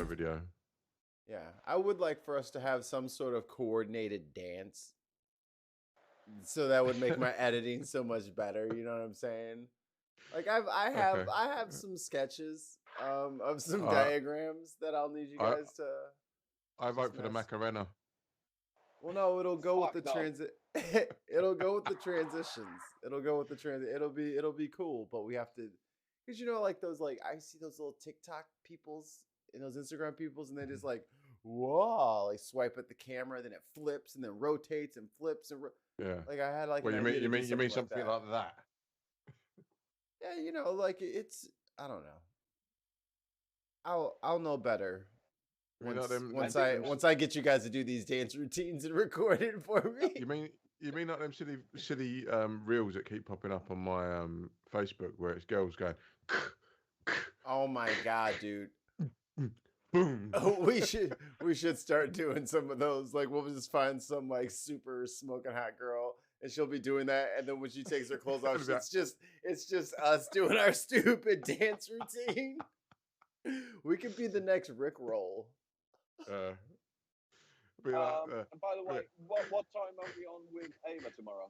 Video. Yeah, I would like for us to have some sort of coordinated dance, so that would make my editing so much better. You know what I'm saying? Like I have some sketches of some diagrams that I'll need you guys to. I vote for the Macarena. Well, no, it'll go with the transit. It'll go with the transitions. It'll go with the transit. It'll be cool, but we have to, because like those, like I see those little TikTok peoples and those Instagram peoples, and they just like, whoa, like swipe at the camera, then it flips and then rotates and flips and yeah. Like I had like. Well, you mean something like that? Yeah, like it's. I don't know. I'll know better. Once I get you guys to do these dance routines and record it for me. You mean like them silly reels that keep popping up on my Facebook where it's girls going. Oh my god, dude! Boom. Oh, we should start doing some of those. Like we'll just find some like super smoking hot girl, and she'll be doing that. And then when she takes her clothes off, it's just us doing our stupid dance routine. We could be the next Rick Roll. And by the way, what time are we on with Ava tomorrow?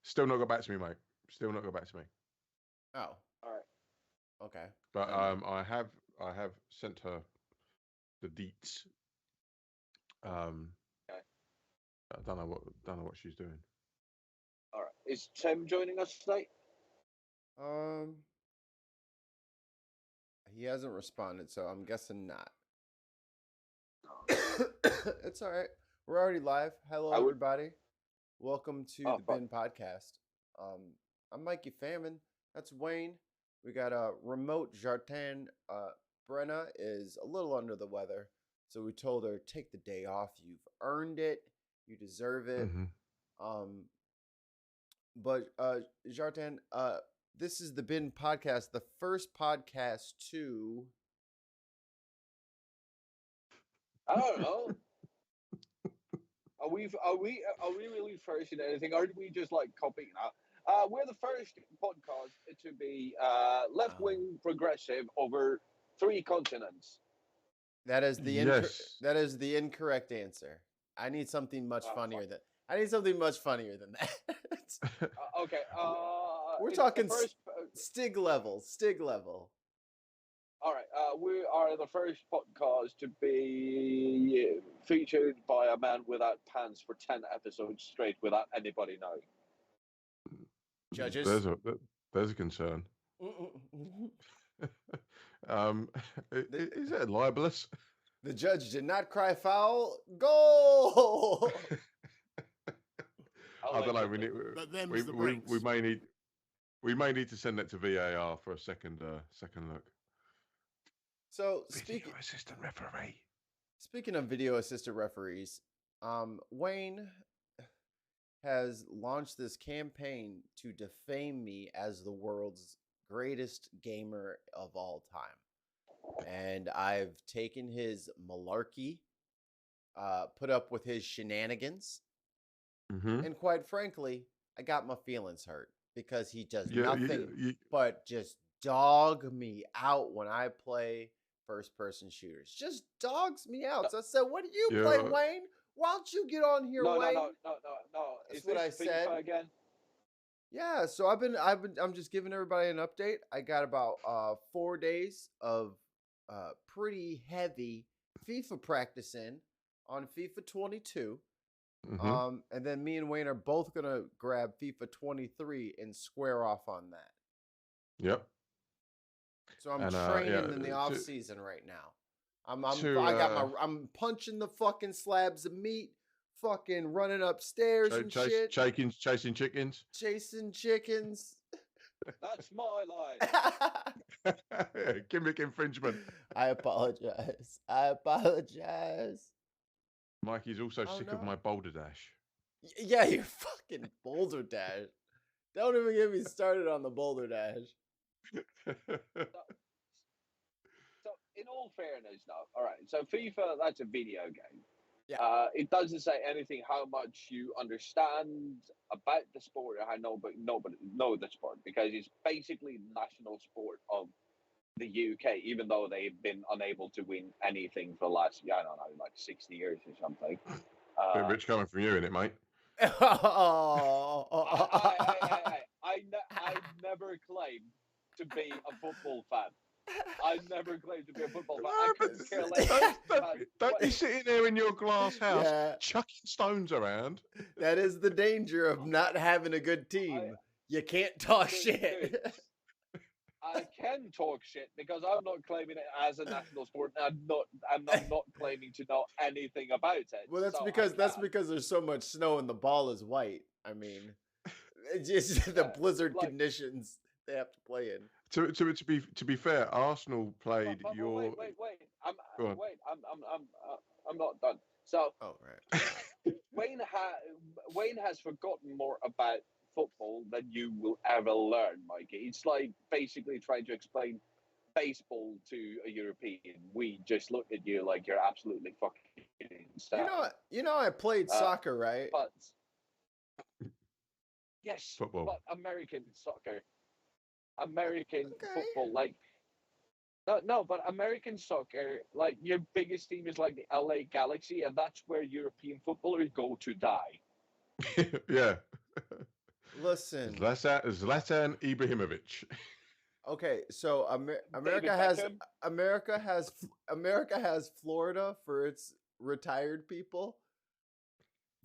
Still not got back to me, mate. Still not got back to me. Oh, all right. Okay. But I have sent her the deets. Okay. I don't know what she's doing. All right. Is Tim joining us today? He hasn't responded, so I'm guessing not. It's all right. We're already live. Hello, everybody. Welcome to the TheBinPodcast. I'm Mikey Famine. That's Wayne. We got a remote Jartan. Brenna is a little under the weather, so we told her, take the day off. You've earned it. You deserve it. Mm-hmm. But Jartan, this is the TheBinPodcast, the first podcast to. I don't know. Are we really first in anything, or did we just like copying that? We're the first podcast to be left-wing progressive over 3 continents. That is the incorrect answer. I need something much funnier than that. Okay. We're talking Stig level. All right. We are the first podcast to be featured by a man without pants for 10 episodes straight without anybody knowing. Judges, there's a concern. Is it libelous? The judge did not cry foul. Goal. I don't know. We may need to send that to VAR for a second look. So video assistant referee. Speaking of video assistant referees, Wayne has launched this campaign to defame me as the world's greatest gamer of all time. And I've taken his malarkey, put up with his shenanigans, and quite frankly, I got my feelings hurt because he does nothing but just dog me out when I play first-person shooters. Just dogs me out. So I said, what do you play, Wayne? Why don't you get on here, No, Wayne? no. That's Is what this I said. FIFA again? Yeah, so I'm just giving everybody an update. I got about 4 days of pretty heavy FIFA practice in on FIFA 22. Mm-hmm. And then me and Wayne are both gonna grab FIFA 23 and square off on that. Yep. So I'm And training in the off season right now. I'm punching the fucking slabs of meat, fucking running upstairs and shit, chasing chickens. chasing chickens. That's my line. Gimmick infringement. I apologize. Mikey's also sick of my boulder dash. Yeah, you're fucking Boulder Dash. Don't even get me started on the Boulder Dash. So, in all fairness, now, all right. So, FIFA, that's a video game. Yeah. It doesn't say anything how much you understand about the sport or how nobody know the sport, because it's basically the national sport of the UK, even though they've been unable to win anything for the last, I don't know, like 60 years or something. Bit rich coming from you, innit, mate? I never claimed to be a football fan. I never claimed to be a football fan. I couldn't care less. Don't be sitting there in your glass house chucking stones around. That is the danger of not having a good team. You can't talk shit. I can talk shit because I'm not claiming it as a national sport. And I'm not claiming to know anything about it. Well, that's because there's so much snow and the ball is white. I mean, it's just the blizzard conditions they have to play in. To be fair, Arsenal played your. Wait. I'm not done. So, right. Wayne has forgotten more about football than you will ever learn, Mikey. It's like basically trying to explain baseball to a European. We just look at you like you're absolutely fucking insane. You know, I played soccer, right? But yes, football. But American soccer, American football, like. No, but American soccer, like your biggest team is like the LA Galaxy, and that's where European footballers go to die. Yeah. Listen, Zlatan Ibrahimovic. Okay, so America has Florida for its retired people.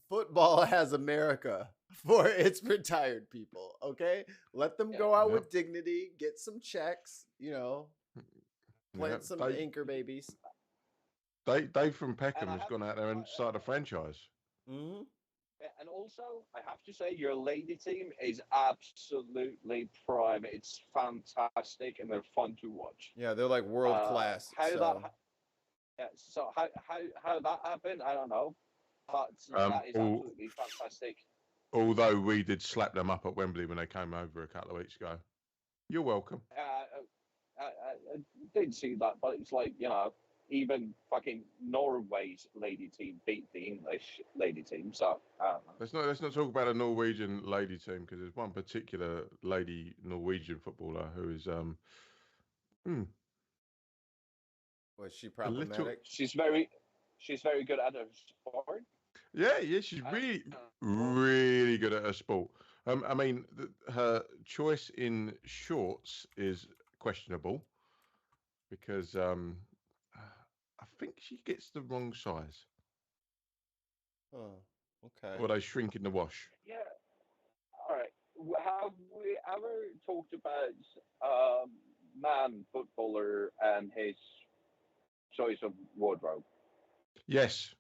Football has America for its retired people. Okay, let them go out with dignity, get some checks, plant some anchor babies. Dave from Peckham has gone out there and started a franchise. Mm-hmm. And also, I have to say, your lady team is absolutely prime. It's fantastic, and they're fun to watch. Yeah, they're like world class. So how that happened, I don't know, but that is absolutely fantastic. Although we did slap them up at Wembley when they came over a couple of weeks ago. You're welcome. I did see that, but it's like, even fucking Norway's lady team beat the English lady team. So let's not talk about a Norwegian lady team, because there's one particular lady Norwegian footballer who is Was she problematic? She's very good at her sport. Yeah, she's really good at her sport. I mean, her choice in shorts is questionable, because I think she gets the wrong size. Oh, okay. Or they shrink in the wash. Yeah. All right. Have we ever talked about man footballer and his choice of wardrobe? Yes,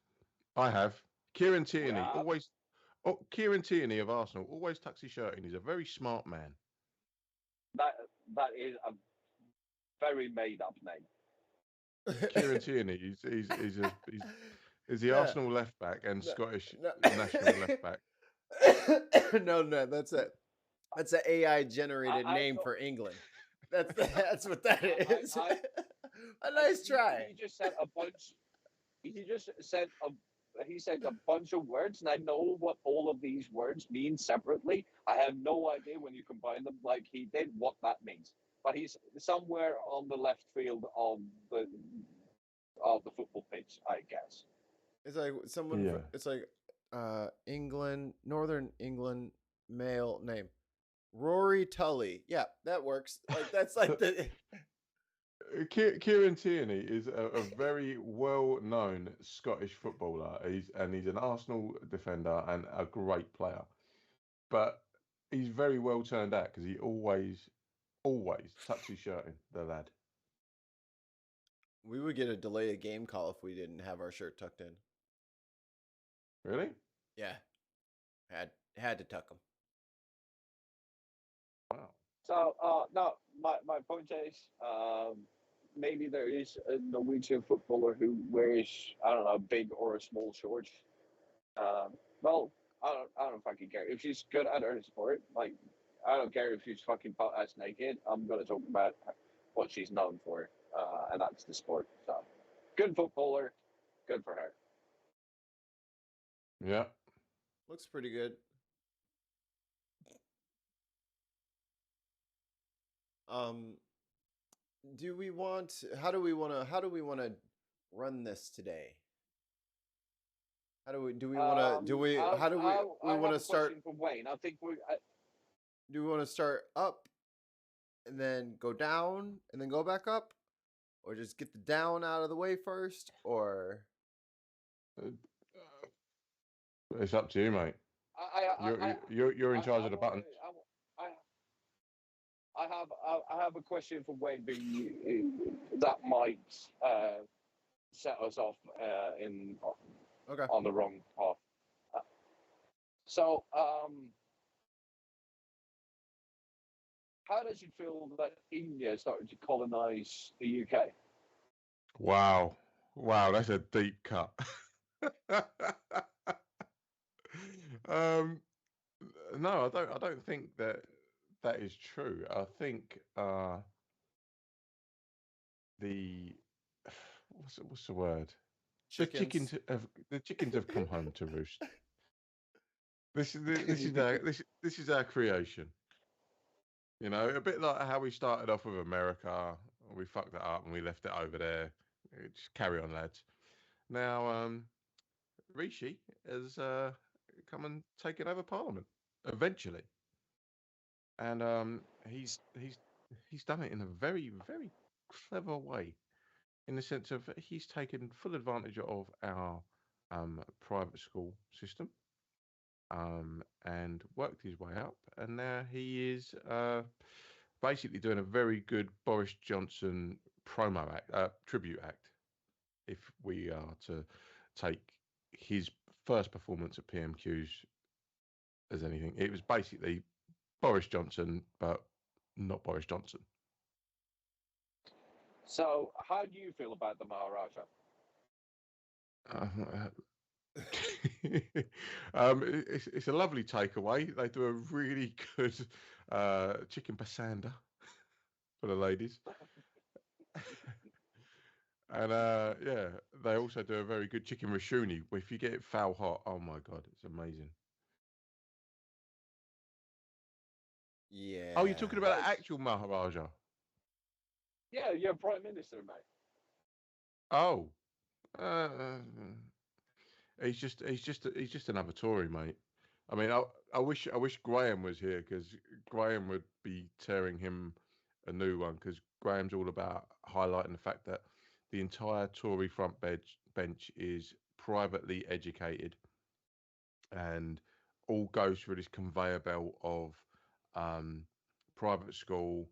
I have. Kieran Tierney Kieran Tierney of Arsenal always tucks his shirt in. He's a very smart man. That is a very made up name. Kieran Tierney. He's the Arsenal left back and Scottish national left back. No, that's an AI generated name for England. That's what that is. A nice try. He just said a bunch. He said a bunch of words, and I know what all of these words mean separately. I have no idea when you combine them like he did what that means. But he's somewhere on the left field of the football pitch, I guess. It's like someone. Yeah. It's like England, Northern England male name, Rory Tully. Yeah, that works. Like that's like the. Kieran Tierney is a very well-known Scottish footballer. He's an Arsenal defender and a great player. But he's very well turned out because he always tucks his shirt in, the lad. We would get a delay of game call if we didn't have our shirt tucked in. Really? Yeah, had to tuck them. Wow. So, no, my point is, maybe there is a Norwegian footballer who wears, I don't know, big or a small shorts. Well, I don't fucking care. If she's good at her sport, like, I don't care if she's fucking butt ass naked. I'm gonna talk about what she's known for, and that's the sport. So, good footballer, good for her. Yeah. Looks pretty good. Do we want? How do we want to run this today? How do we? Do we want to? Do we? How do we want to start? From Wayne, I think we. Do we want to start up, and then go down, and then go back up, or just get the down out of the way first, or? It's up to you, mate. You're in charge of the buttons. I have a question for Wayne that might set us off on the wrong path. So, how does it feel that India started to colonize the UK? Wow, that's a deep cut. No, I don't think that is true. I think the what's the word? Chickens. The chickens have come home to roost. This is our creation. You know, a bit like how we started off with America. We fucked it up and we left it over there. Just carry on, lads. Now, Rishi has come and taken over Parliament eventually, and he's done it in a very clever way, in the sense of he's taken full advantage of our private school system, and worked his way up, and now he is basically doing a very good Boris Johnson tribute act. If we are to take his first performance at PMQs as anything, it was basically Boris Johnson, but not Boris Johnson. So, how do you feel about the Maharaja? It's a lovely takeaway. They do a really good chicken pasanda for the ladies. And yeah, they also do a very good chicken rashuni. If you get it foul hot, oh my god, it's amazing. Yeah. Oh, you're talking about the actual Maharaja? Yeah, you're Prime Minister, mate. Oh, he's just another Tory, mate. I mean, I wish Graham was here, because Graham would be tearing him a new one, because Graham's all about highlighting the fact that the entire Tory front bench is privately educated and all goes through this conveyor belt of private school,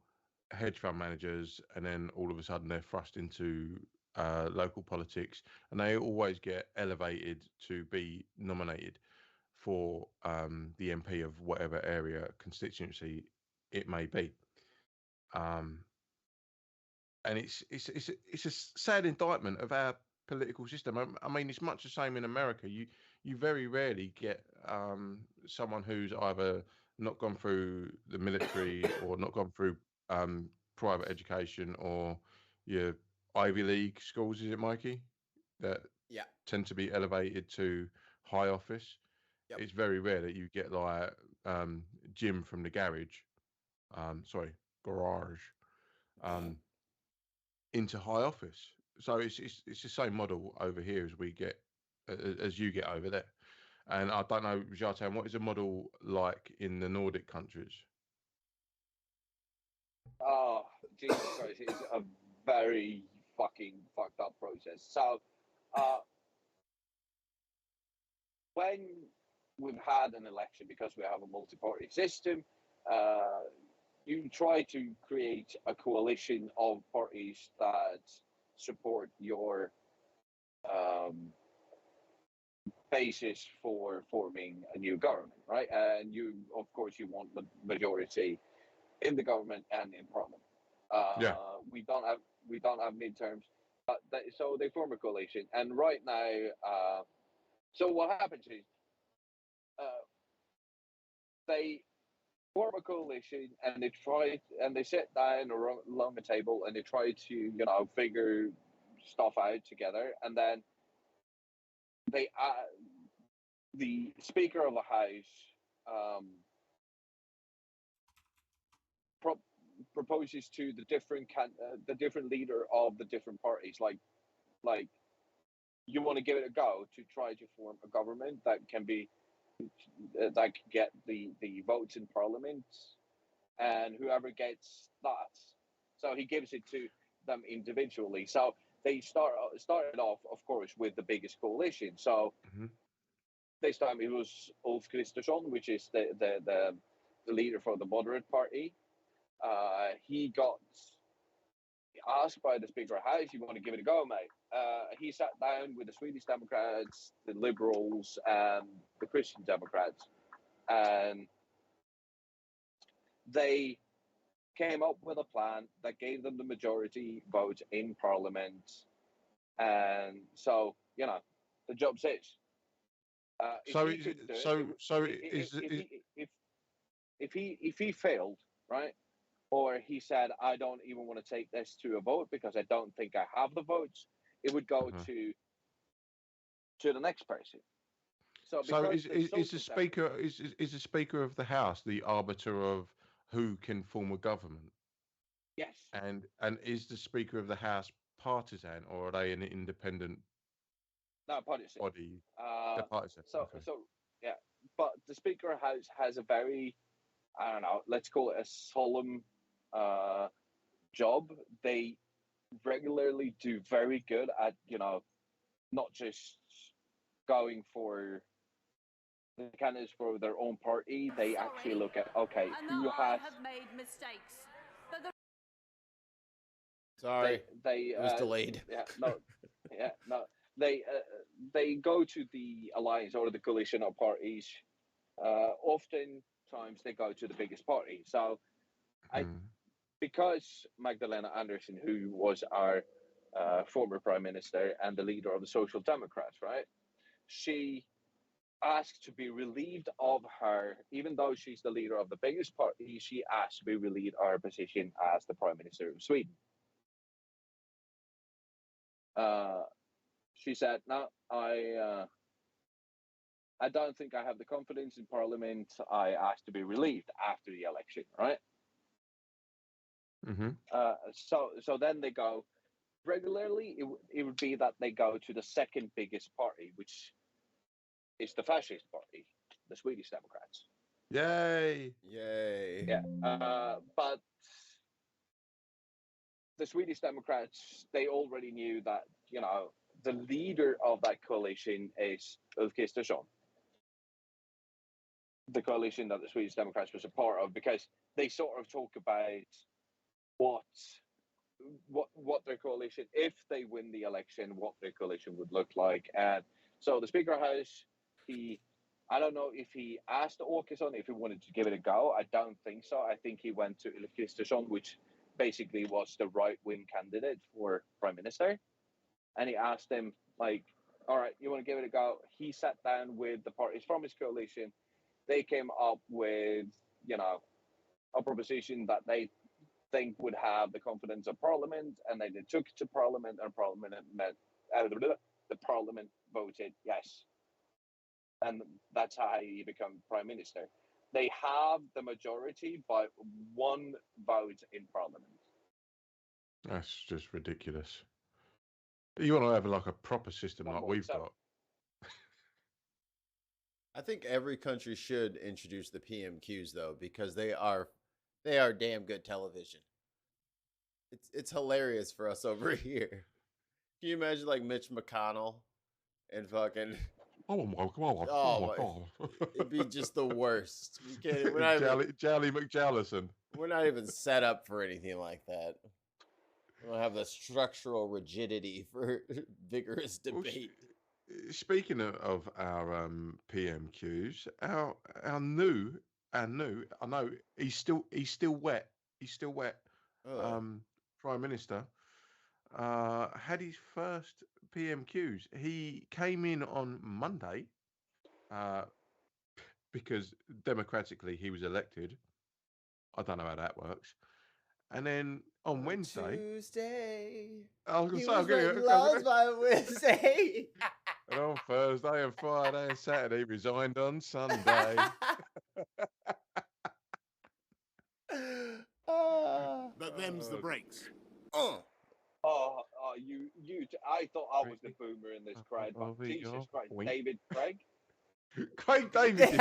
hedge fund managers, and then all of a sudden they're thrust into local politics, and they always get elevated to be nominated for the MP of whatever area constituency it may be. And it's a sad indictment of our political system. I mean, it's much the same in America. You very rarely get someone who's either not gone through the military or not gone through private education or your Ivy League schools, is it, Mikey? That tend to be elevated to high office. Yep. It's very rare that you get like Jim from the garage, into high office. So it's the same model over here as we get as you get over there. And I don't know, Jartan, what is the model like in the Nordic countries? Oh, Jesus Christ! It's a very fucking fucked up process. So, uh, when we've had an election, because we have a multi-party system, uh, you try to create a coalition of parties that support your um, basis for forming a new government, right? And you, of course, you want the majority in the government and in parliament. Yeah. We don't have midterms, but so they form a coalition. And right now, so what happens is uh, they form a coalition and they sit down along the table and they try to figure stuff out together, and then they the Speaker of the House um, pro- proposes to the different leader of the different parties, like you want to give it a go to try to form a government that can get the votes in parliament, and whoever gets that, so he gives it to them individually. So they started off, of course, with the biggest coalition. So Hmm. this time it was Ulf Kristersson, which is the leader for the moderate party. He got asked by the Speaker of the House, "You want to give it a go, mate?" He sat down with the Swedish Democrats, the Liberals, and the Christian Democrats, and they came up with a plan that gave them the majority vote in Parliament. And so, the job says, if So, he is couldn't do it, so is if he failed, right? Or he said, "I don't even want to take this to a vote because I don't think I have the votes," it would go uh-huh. to the next person. So So because the is the social speaker is the Speaker of the House the arbiter of who can form a government? yes, And is the Speaker of the House partisan, or are they an independent no partisan. body? They're Uh, partisan. so Okay. so yeah, but the Speaker House has a very, I don't know, let's call it a solemn uh, job. They regularly do very good at not just going for the candidates for their own party. They actually look at, okay, I know who I has have made mistakes, but the Sorry, they it was delayed. they go to the alliance or the coalition of parties. Oftentimes they go to the biggest party. So I Hmm. because Magdalena Andersson, who was our former prime minister and the leader of the Social Democrats, right? She asked to be relieved of her, even though she's the leader of the biggest party, she asked to be relieved of her position as the prime minister of Sweden. Uh, she said, "No, I don't think I have the confidence in Parliament. I asked to be relieved after the election, right?" Hmm. So then they go regularly. It would be that they go to the second biggest party, which is the fascist party, the Swedish Democrats. Yay! Yay. Yeah, but the Swedish Democrats, they already knew that the leader of that coalition is Ulf Kristersson, the coalition that the Swedish Democrats was a part of, because they sort of talk about what what their coalition, if they win the election, what their coalition would look like. And so the Speaker of the House, I don't know if he asked Åkesson if he wanted to give it a go. I don't think so. I think he went to Ulf Kristersson, which basically was the right wing candidate for prime minister, and he asked him, like, "All right, you want to give it a go?" He sat down with the parties from his coalition. They came up with a proposition that they think would have the confidence of Parliament, and they took it to Parliament, and the Parliament voted yes, and that's how he became Prime Minister. They have the majority by one vote in Parliament. That's just ridiculous. You want to have like a proper system One like vote. we've So got. I think every country should introduce the PMQs though, because they are damn good television. It's hilarious for us over here. Can you imagine like Mitch McConnell and fucking Oh my god! Oh my- it'd be just the worst. We can't. Jolly McJallison. We're not even set up for anything like that. We don't have the structural rigidity for vigorous Well, debate. Speaking of our PMQs, our new, I know he's still wet. He's still wet. Prime Minister had his first PMQs. He came in on Monday because democratically he was elected. I don't know how that works. And then on Wednesday, Tuesday, I was he going was to say, writing laws by Wednesday. and on Thursday and Friday and Saturday, resigned on Sunday. But them's the breaks. I thought I was the boomer in this crowd, but Jesus Christ, David Craig. Craig David.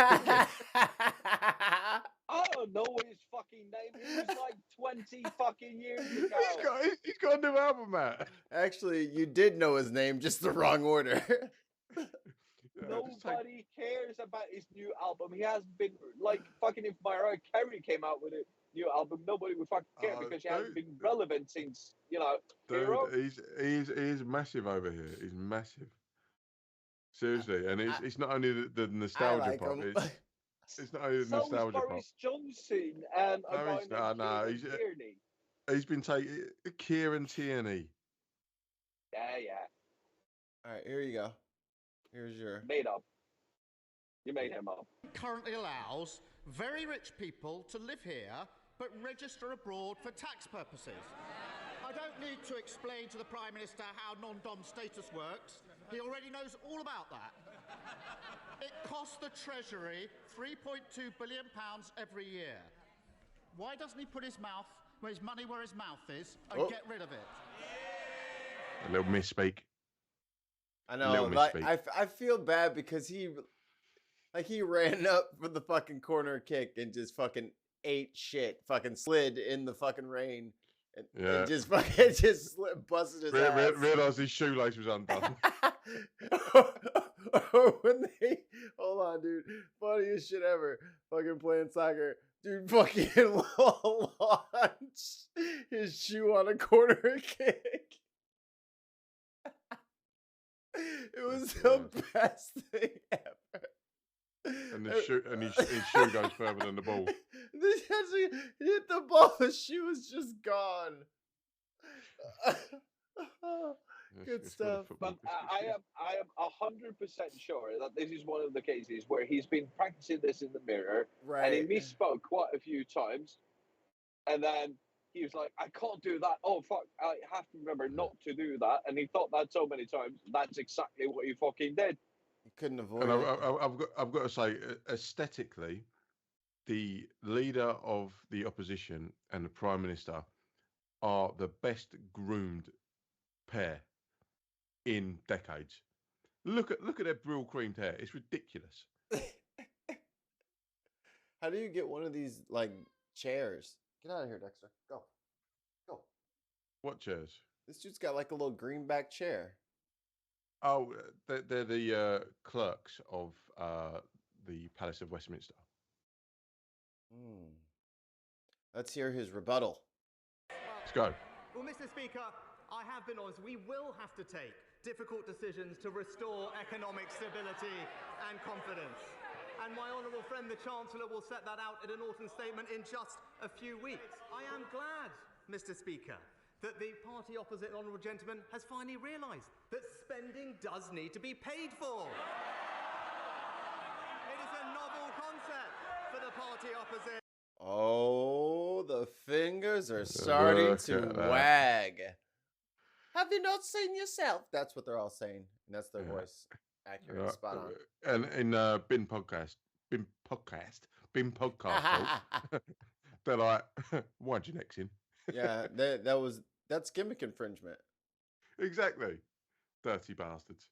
I don't know his fucking name. It was like 20 fucking years ago. He's got a new album out. Actually, you did know his name, just the wrong order. Nobody cares about his new album. He has been like fucking. If Mariah Carey came out with a new album, nobody would fucking care because she hasn't been relevant since Hero. He's massive over here. He's massive. Seriously, and it's not only the nostalgia like pop. him. It's not only the So is nostalgia pop. Boris Johnson and a guy named no, Kieran Tierney. He's been taking Kieran Tierney. Yeah. All right, here you go. Here's your Made up. You made him up. Currently allows very rich people to live here but register abroad for tax purposes. I don't need to explain to the Prime Minister how non-dom status works. He already knows all about that. It costs the Treasury £3.2 billion every year. Why doesn't he put his money where his mouth is and get rid of it? A little misspeak. I know, like I feel bad because he ran up for the fucking corner kick and just fucking ate shit, fucking slid in the fucking rain and just fucking busted his ass. Realized his shoelace was undone. When they hold on, dude, funniest shit ever. Fucking playing soccer, dude. Fucking launched his shoe on a corner kick. It was the best thing ever. And his shoe goes further than the ball. He hit the ball, the shoe was just gone. Good stuff. But I am 100% sure that this is one of the cases where he's been practicing this in the mirror, and he misspoke quite a few times, and then he was like, I can't do that. Oh, fuck, I have to remember not to do that. And he thought that so many times. That's exactly what he fucking did. You couldn't avoid and it. I've got to say, aesthetically, the leader of the opposition and the Prime Minister are the best groomed pair in decades. Look at their brill creamed hair. It's ridiculous. How do you get one of these like chairs? Get out of here, Dexter. Go. What chairs? This dude's got like a little greenback chair. Oh, they're the clerks of the Palace of Westminster. Let's hear his rebuttal. Let's go. Well, Mr. Speaker, I have been honest. We will have to take difficult decisions to restore economic stability and confidence. And my honourable friend, the Chancellor, will set that out in an autumn statement in just a few weeks. I am glad, Mr. Speaker, that the party opposite, honourable gentleman, has finally realised that spending does need to be paid for. It is a novel concept for the party opposite. Oh, the fingers are starting to wag. Have you not seen yourself? That's what they're all saying. And that's their voice. Accurate, spot on. And in BinPodcast, they're like, why'd you next in? Yeah, that's gimmick infringement. Exactly. Dirty bastards.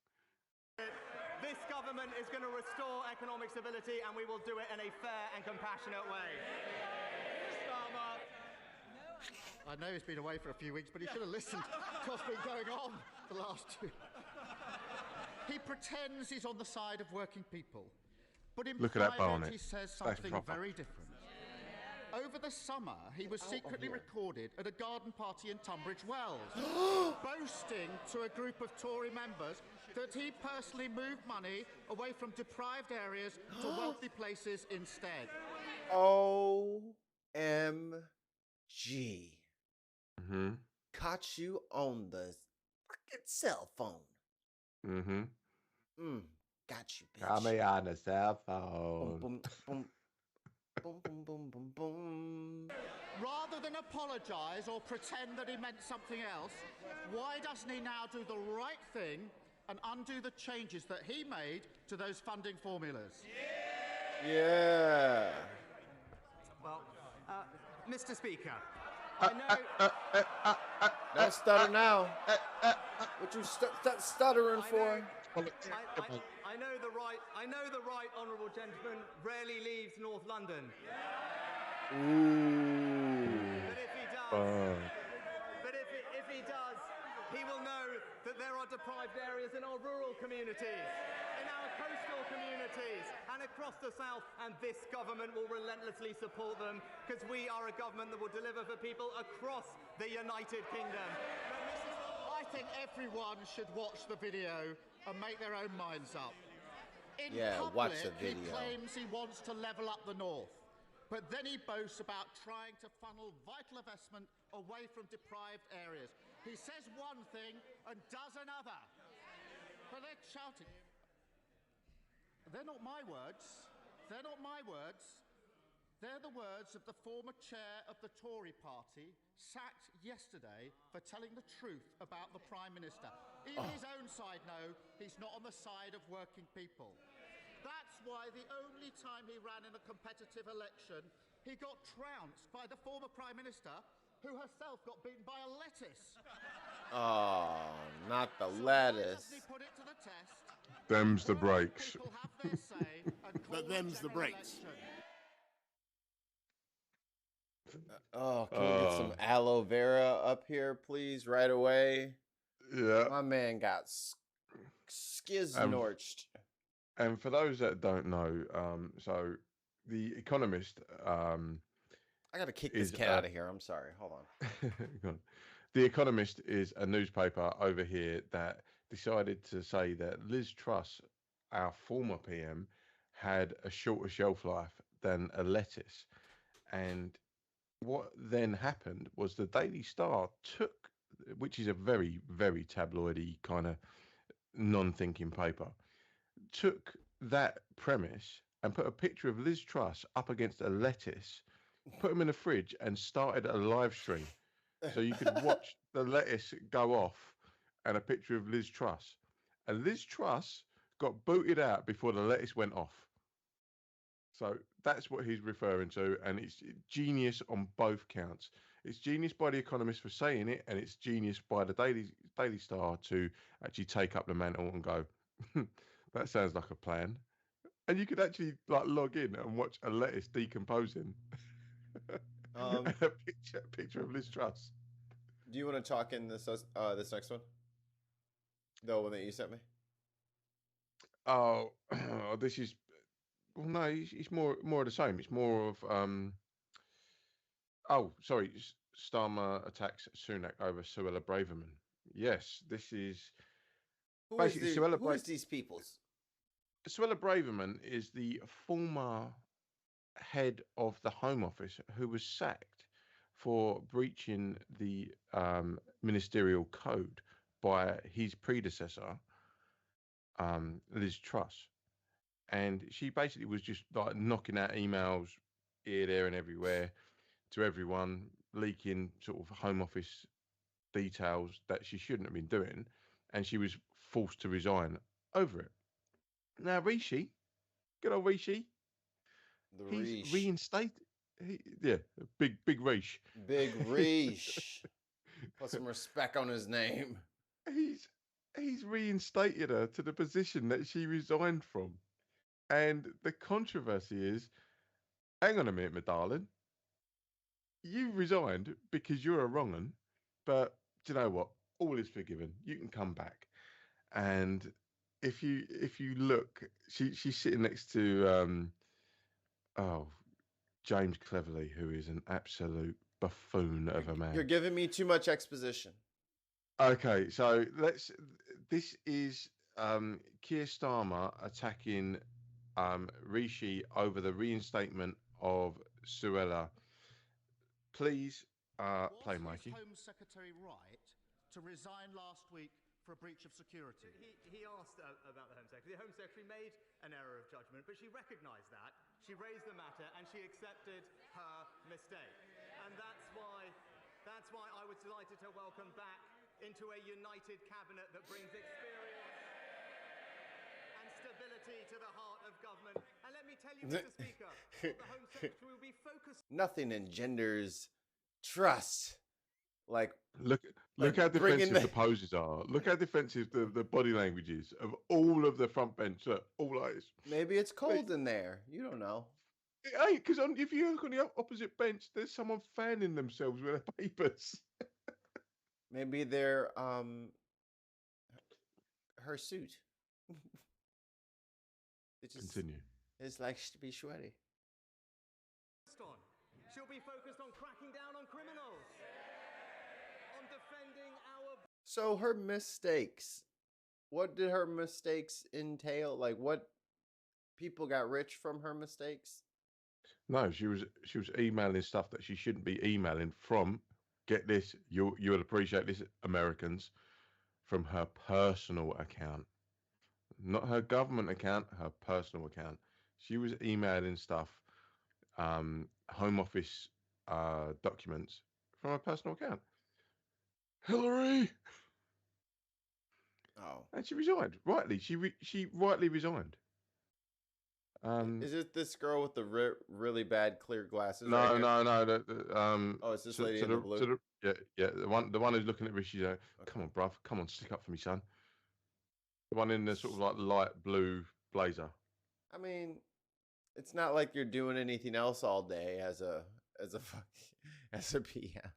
This government government is going to restore economic stability, and we will do it in a fair and compassionate way. I know he's been away for a few weeks, but he should have listened to what's been going on the last 2. He pretends he's on the side of working people, but in Look at that private Barnett. he says That's something proper. very different. Over the summer, he was secretly recorded at a garden party in Tunbridge Wells, boasting to a group of Tory members that he personally moved money away from deprived areas to wealthy places instead. OMG. Mm-hmm. Caught you on the fucking cell phone. Mm-hmm. Got you, bitch. Got me on the cell Boom, phone. boom, boom. Boom, boom, boom, boom, boom. Rather than apologise or pretend that he meant something else, why doesn't he now do the right thing and undo the changes that he made to those funding formulas? Yeah. Well, Mr. Speaker, I know... Don't stutter now. What you stuttering for? I know the right honourable gentleman rarely leaves North London. Ooh. But if he does, he will know that there are deprived areas in our rural communities, in our coastal communities, and across the south, and this government will relentlessly support them, because we are a government that will deliver for people across the United Kingdom. I think everyone should watch the video and make their own minds up. In public, watch the he video. claims he wants to level up the north, but then he boasts about trying to funnel vital investment away from deprived areas. He says one thing and does another. But they're shouting. They're not my words. They're not my words. They're the words of the former chair of the Tory party, sacked yesterday for telling the truth about the Prime Minister. Even his own side know he's not on the side of working people. That's why the only time he ran in a competitive election, he got trounced by the former Prime Minister, who herself got beaten by a lettuce. Oh, not the So lettuce. why doesn't he put it to the test? Them's the Working breaks. people have their say and call them's a the general breaks. election. Oh, can we get some aloe vera up here, please, right away? Yeah. My man got skiznorched. And for those that don't know, so The Economist I gotta kick this is cat out of here. I'm sorry. Hold on. The Economist is a newspaper over here that decided to say that Liz Truss, our former PM, had a shorter shelf life than a lettuce. And what then happened was the Daily Star took, which is a very, very tabloidy kind of non-thinking paper, took that premise and put a picture of Liz Truss up against a lettuce, put them in a fridge and started a live stream. So you could watch the lettuce go off and a picture of Liz Truss. And Liz Truss got booted out before the lettuce went off. So that's what he's referring to. And it's genius on both counts. It's genius by The Economist for saying it, and it's genius by the Daily Star to actually take up the mantle and go, that sounds like a plan. And you could actually like log in and watch a lettuce decomposing. And a picture of Liz Truss. Do you want to talk in this next one? The one that you sent me? Oh, this is no. It's more of the same. It's more of Oh, sorry. Starmer attacks Sunak over Suella Braverman. Yes, this is Who is these peoples? Suella Braverman is the former head of the Home Office who was sacked for breaching the ministerial code by his predecessor, Liz Truss. And she basically was just like knocking out emails here, there, and everywhere to everyone, leaking sort of Home Office details that she shouldn't have been doing. And she was forced to resign over it. Now, Rishi, good old Rishi, he's reinstated. Big Rish. Big Rish. Put some respect on his name. he's reinstated her to the position that she resigned from. And the controversy is, hang on a minute, my darling. You resigned because you're a wrong un, but do you know what? All is forgiven. You can come back. And if you look, she's sitting next to oh, James Cleverly, who is an absolute buffoon of a You're man. giving me too much exposition. Okay, so this is Keir Starmer attacking Rishi over the reinstatement of Suella. Please play, Mikey. Was Home Secretary right to resign last week for a breach of security? He asked about the Home Secretary. The Home Secretary made an error of judgment, but she recognised that. She raised the matter and she accepted her mistake. And that's why I was delighted to welcome back into a united cabinet that brings experience and stability to the heart of government. And let me tell you, Mr. Speaker, what the Home Secretary will be focused. Nothing engenders trust like Look like how bringing defensive the poses are. Look how defensive the body language is of all of the front bench. Look, all like this. maybe it's cold in there. You don't know. It ain't, because if you look on the opposite bench, there's someone fanning themselves with their papers. Maybe they're her suit. It just Continue. it's like to be sweaty. on. She'll be focused on cracking down on criminals, on defending our. So her mistakes. What did her mistakes entail? Like what people got rich from her mistakes? No, she was emailing stuff that she shouldn't be emailing from. Get this, you would appreciate this, Americans, from her personal account, not her government account, her personal account. She was emailing stuff, Home Office documents from her personal account. Hillary, Oh. and she resigned rightly. She rightly resigned. Is it this girl with the really bad clear glasses? No, right here? no. Oh, it's this lady in the blue. Yeah, the one who's looking at Rishi. Come on, bruv, come on, stick up for me, son. The one in the sort of like light blue blazer. I mean, it's not like you're doing anything else all day as a PM.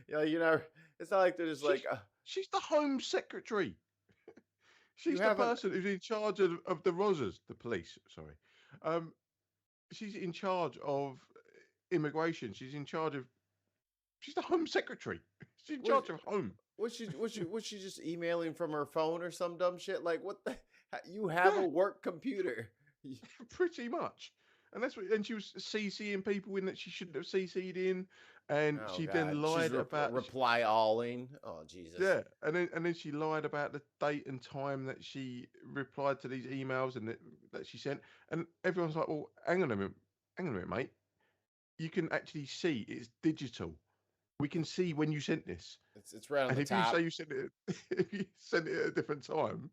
You know, it's not like they're just like. She's the Home Secretary. She's the haven't- person who's in charge of the Rozzers, the police. Sorry, she's in charge of immigration. She's the Home Secretary. She's in charge of home. Was she just emailing from her phone or some dumb shit? Like what the? You have a work computer. Pretty much. And that's what. And she was CCing people in that she shouldn't have CC'd in, and Oh, she God. then lied She's about reply alling. Oh Jesus. Yeah, and then she lied about the date and time that she replied to these emails and that she sent, and everyone's like, "Well, hang on a minute, mate. You can actually see it's digital. We can see when you sent this. It's right on And the if top. you say you sent it, if you sent it at a different time,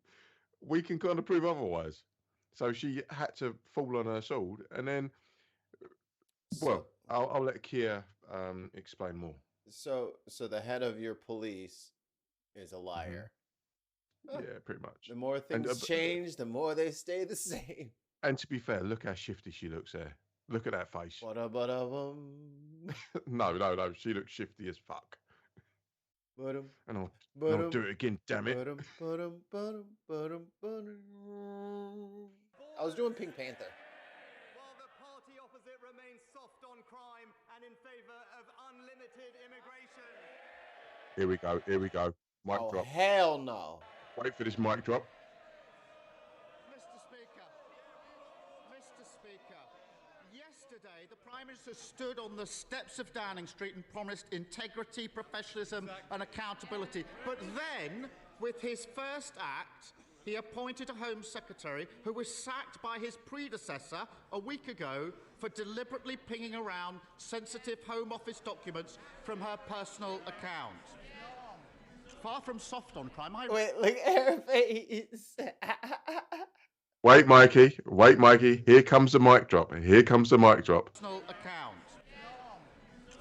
we can kind of prove otherwise." So she had to fall on her sword, and then, well, I'll let Kia explain more. So the head of your police is a liar. Yeah, pretty much. The more things change, the more they stay the same. And to be fair, look how shifty she looks there. Look at that face. No. She looks shifty as fuck. And I'll do it again, damn it. I was doing Pink Panther. While the party opposite remains soft on crime and in favour of unlimited immigration. Here we go. Mic drop. Hell no. Wait for this mic drop. Mr. Speaker, yesterday the Prime Minister stood on the steps of Downing Street and promised integrity, professionalism and accountability. But then, with his first act, he appointed a Home Secretary who was sacked by his predecessor a week ago for deliberately pinging around sensitive Home Office documents from her personal account. Far from soft on crime, Wait, look at her face. Wait, Mikey. Here comes the mic drop. Personal account.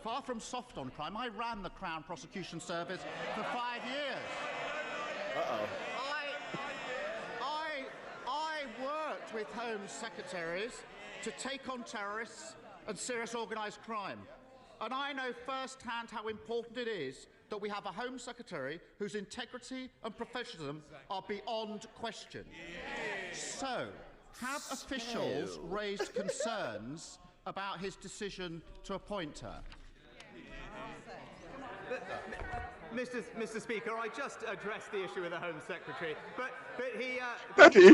Far from soft on crime, I ran the Crown Prosecution Service for 5 years. Uh-oh. I tasked with Home Secretaries to take on terrorists and serious organised crime. And I know firsthand how important it is that we have a Home Secretary whose integrity and professionalism are beyond question. So, have officials raised concerns about his decision to appoint her? Mr. Speaker, I just addressed the issue with the Home Secretary, but he Daddy,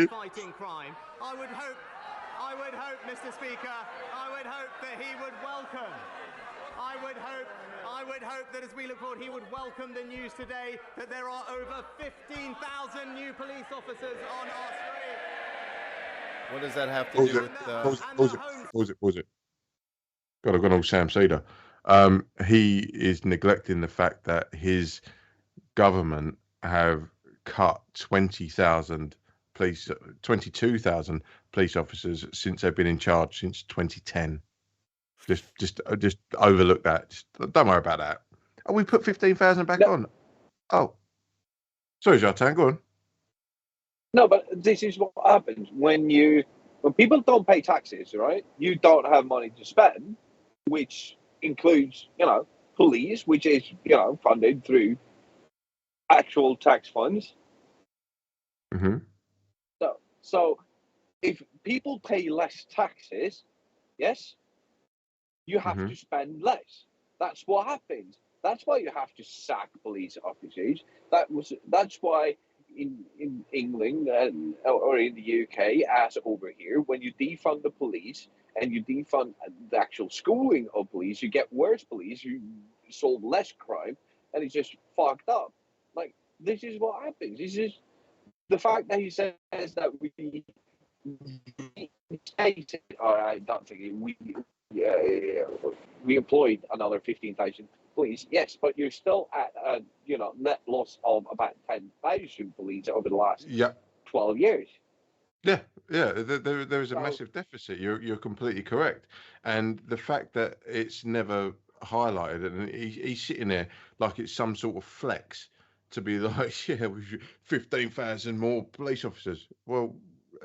fighting crime. I would hope, Mr. Speaker, that he would welcome. I would hope that as we look forward, he would welcome the news today that there are over 15,000 new police officers on our street. What does that have to do with Pause it. God, I've gone all Sam Cedar. He is neglecting the fact that his government have cut 22,000 police officers since they've been in charge since 2010. Just overlook that. Just don't worry about that. Oh, we put 15,000 back on. Oh, sorry, Jartan, go on. No, but this is what happens when people don't pay taxes, right? You don't have money to spend, which includes, police, which is, funded through actual tax funds. Mm-hmm. So if people pay less taxes, yes, you have to spend less. That's what happens. That's why you have to sack police officers. That's why in England or in the UK, as over here, when you defund the police and you defund the actual schooling of police, you get worse police, you solve less crime, and it's just fucked up. Like, this is what happens. This is the fact that he says that I don't think we employed another 15,000 police. Yes, but you're still at a net loss of about 10,000 police over the last 12 years. Yeah. There is a massive deficit. You're completely correct, and the fact that it's never highlighted, and he's sitting there like it's some sort of flex to be like, yeah, we've 15,000 more police officers. Well,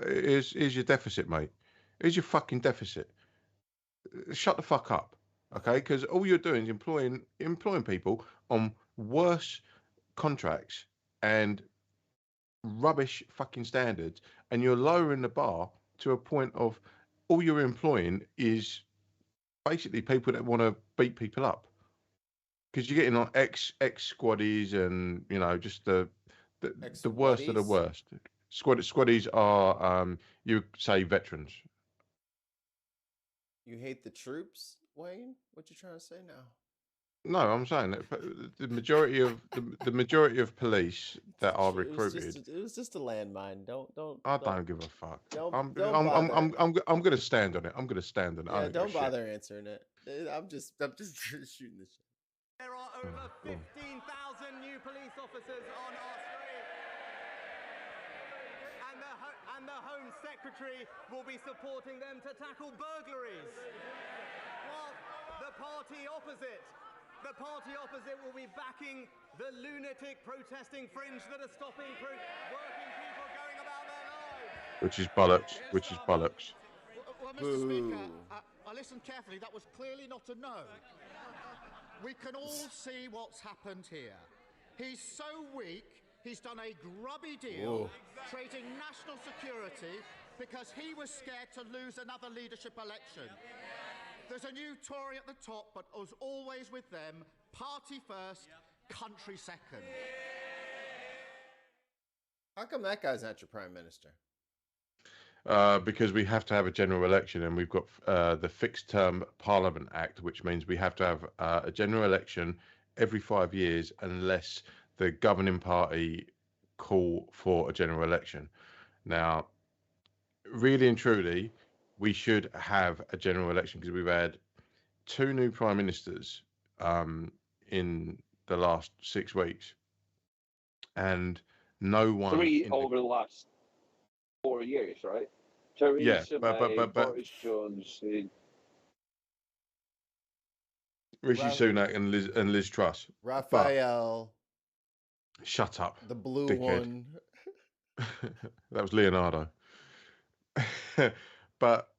here's your deficit, mate. Here's your fucking deficit. Shut the fuck up, okay? Because all you're doing is employing people on worse contracts and rubbish fucking standards, and you're lowering the bar to a point of all you're employing is basically people that want to beat people up. Because you're getting on ex squaddies and just the worst of the worst. Squaddies are you say veterans. You hate the troops, Wayne? What you trying to say now? No, I'm saying that the majority of the majority of police that are recruited. It was just a landmine. Don't. I don't give a fuck. I'm gonna stand on it. I'm gonna stand on it. Yeah, don't bother answering it. I'm just shooting this shit. There are over 15,000 new police officers on our street. And the Home Secretary will be supporting them to tackle burglaries. While the party opposite will be backing the lunatic protesting fringe that are stopping working people going about their lives. Which is bollocks. Well, Mr. Speaker, I listened carefully. That was clearly not a no. We can all see what's happened here. He's so weak, he's done a grubby deal, trading national security because he was scared to lose another leadership election. There's a new Tory at the top, but as always with them, party first, country second. How come that guy's not your prime minister? Because we have to have a general election, and we've got the Fixed Term Parliament Act, which means we have to have a general election every 5 years unless the governing party call for a general election. Now, really and truly, we should have a general election because we've had 2 new prime ministers in the last 6 weeks, and no one. 3 over the last 4 years, right? Theresa May, Boris Johnson, Rishi Sunak and Liz Truss. Raphael. Shut up. The blue dickhead. one. That was Leonardo. But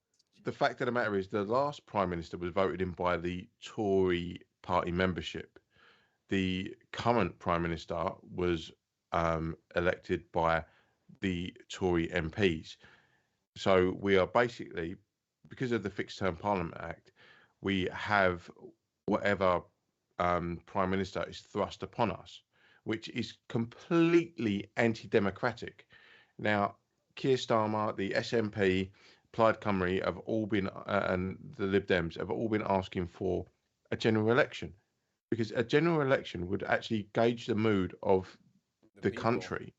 the fact of the matter is, the last Prime Minister was voted in by the Tory party membership. The current Prime Minister was elected by the Tory MPs. So we are basically, because of the Fixed Term Parliament Act, we have whatever Prime Minister is thrust upon us, which is completely anti-democratic. Now, Keir Starmer, the SNP, Plaid Cymru have all been, and the Lib Dems have all been asking for a general election, because a general election would actually gauge the mood of the people. country.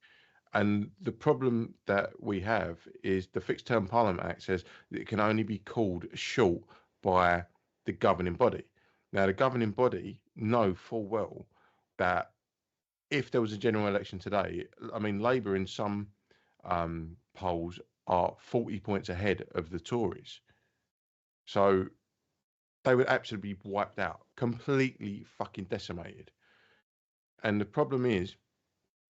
And the problem that we have is the Fixed Term Parliament Act says that it can only be called short by the governing body. Now, the governing body know full well that if there was a general election today, I mean, Labour in some polls are 40 points ahead of the Tories. So they would absolutely be wiped out, completely fucking decimated. And the problem is,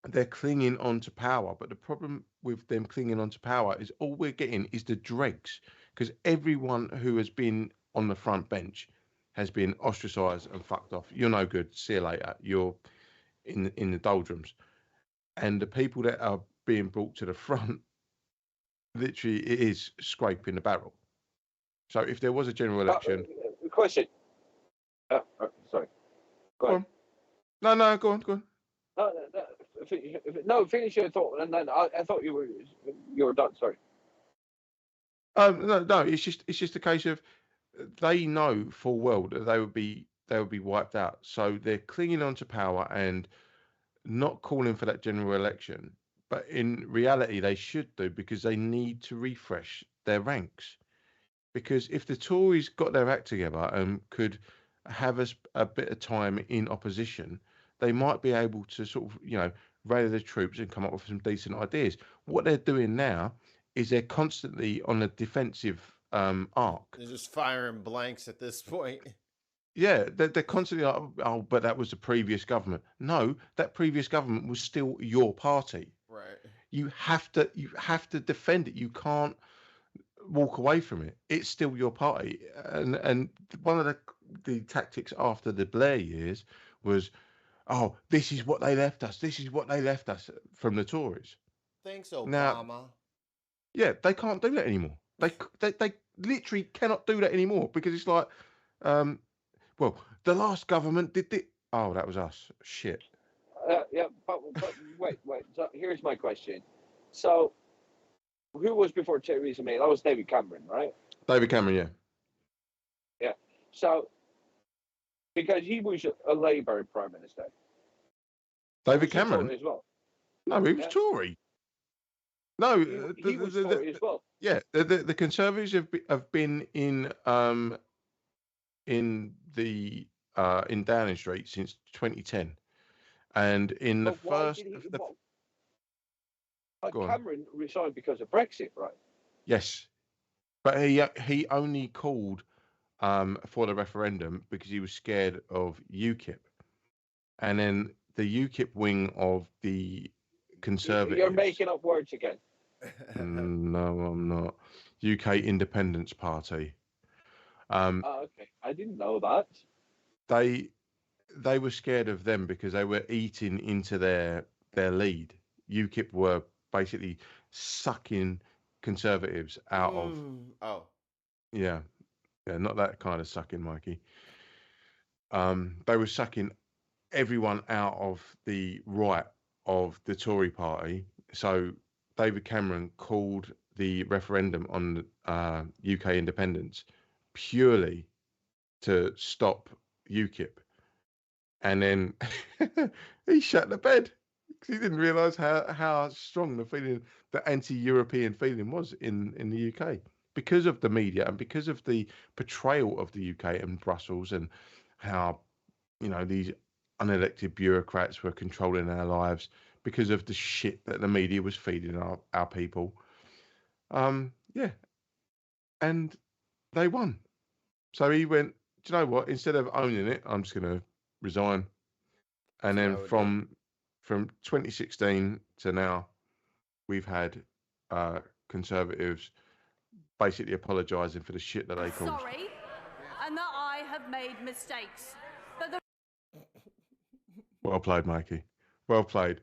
they're clinging on to power, but the problem with them clinging on to power is all we're getting is the dregs, because everyone who has been on the front bench has been ostracized and fucked off. You're no good. See you later. You're in the doldrums. And the people that are being brought to the front, literally, it is scraping the barrel. So if there was a general election, Question. Sorry. Go on. No, go on. No, finish your thought, and then I thought you were done. Sorry. No. It's just a case of they know full well that they would be wiped out. So they're clinging on to power and not calling for that general election. But in reality, they should do, because they need to refresh their ranks. Because if the Tories got their act together and could have a bit of time in opposition, they might be able to sort of, rally the troops and come up with some decent ideas. What they're doing now is they're constantly on a defensive arc. They're just firing blanks at this point. Yeah, they're constantly like, oh, but that was the previous government. No, that previous government was still your party. Right. You have to defend it. You can't walk away from it. It's still your party. And one of the tactics after the Blair years was, oh, this is what they left us. This is what they left us from the Tories. Thanks, Obama. Now, yeah, they can't do that anymore. They literally cannot do that anymore, because it's like, well, the last government did it. Oh, that was us. Shit. Yeah, but wait. So here's my question. So, who was before Theresa May? That was David Cameron, right? David Cameron, yeah. Yeah. So, because he was a Labour Prime Minister. David Cameron as well. No, he was Tory. No, he was Tory as well. Yeah, the Conservatives have been in Downing Street since 2010, and in the first. Cameron resigned because of Brexit, right? Yes, but he only called for the referendum because he was scared of UKIP, and then the UKIP wing of the Conservatives. You're making up words again. No, I'm not. UK Independence Party. Okay, I didn't know that. They were scared of them because they were eating into their lead. UKIP were basically sucking Conservatives out of. Oh. Yeah, not that kind of sucking, Mikey. They were sucking everyone out of the right of the Tory party. So David Cameron called the referendum on UK independence purely to stop UKIP. And then he shut the bed because he didn't realise how strong the anti-European feeling was in the UK, because of the media and because of the portrayal of the UK and Brussels, and how these unelected bureaucrats were controlling our lives, because of the shit that the media was feeding our people. Yeah, and they won. So he went, do you know what? Instead of owning it, I'm just going to resign. And then from 2016 to now, we've had Conservatives basically apologising for the shit that they caused. Sorry, and that I have made mistakes. But the Well played, Mikey. Well played.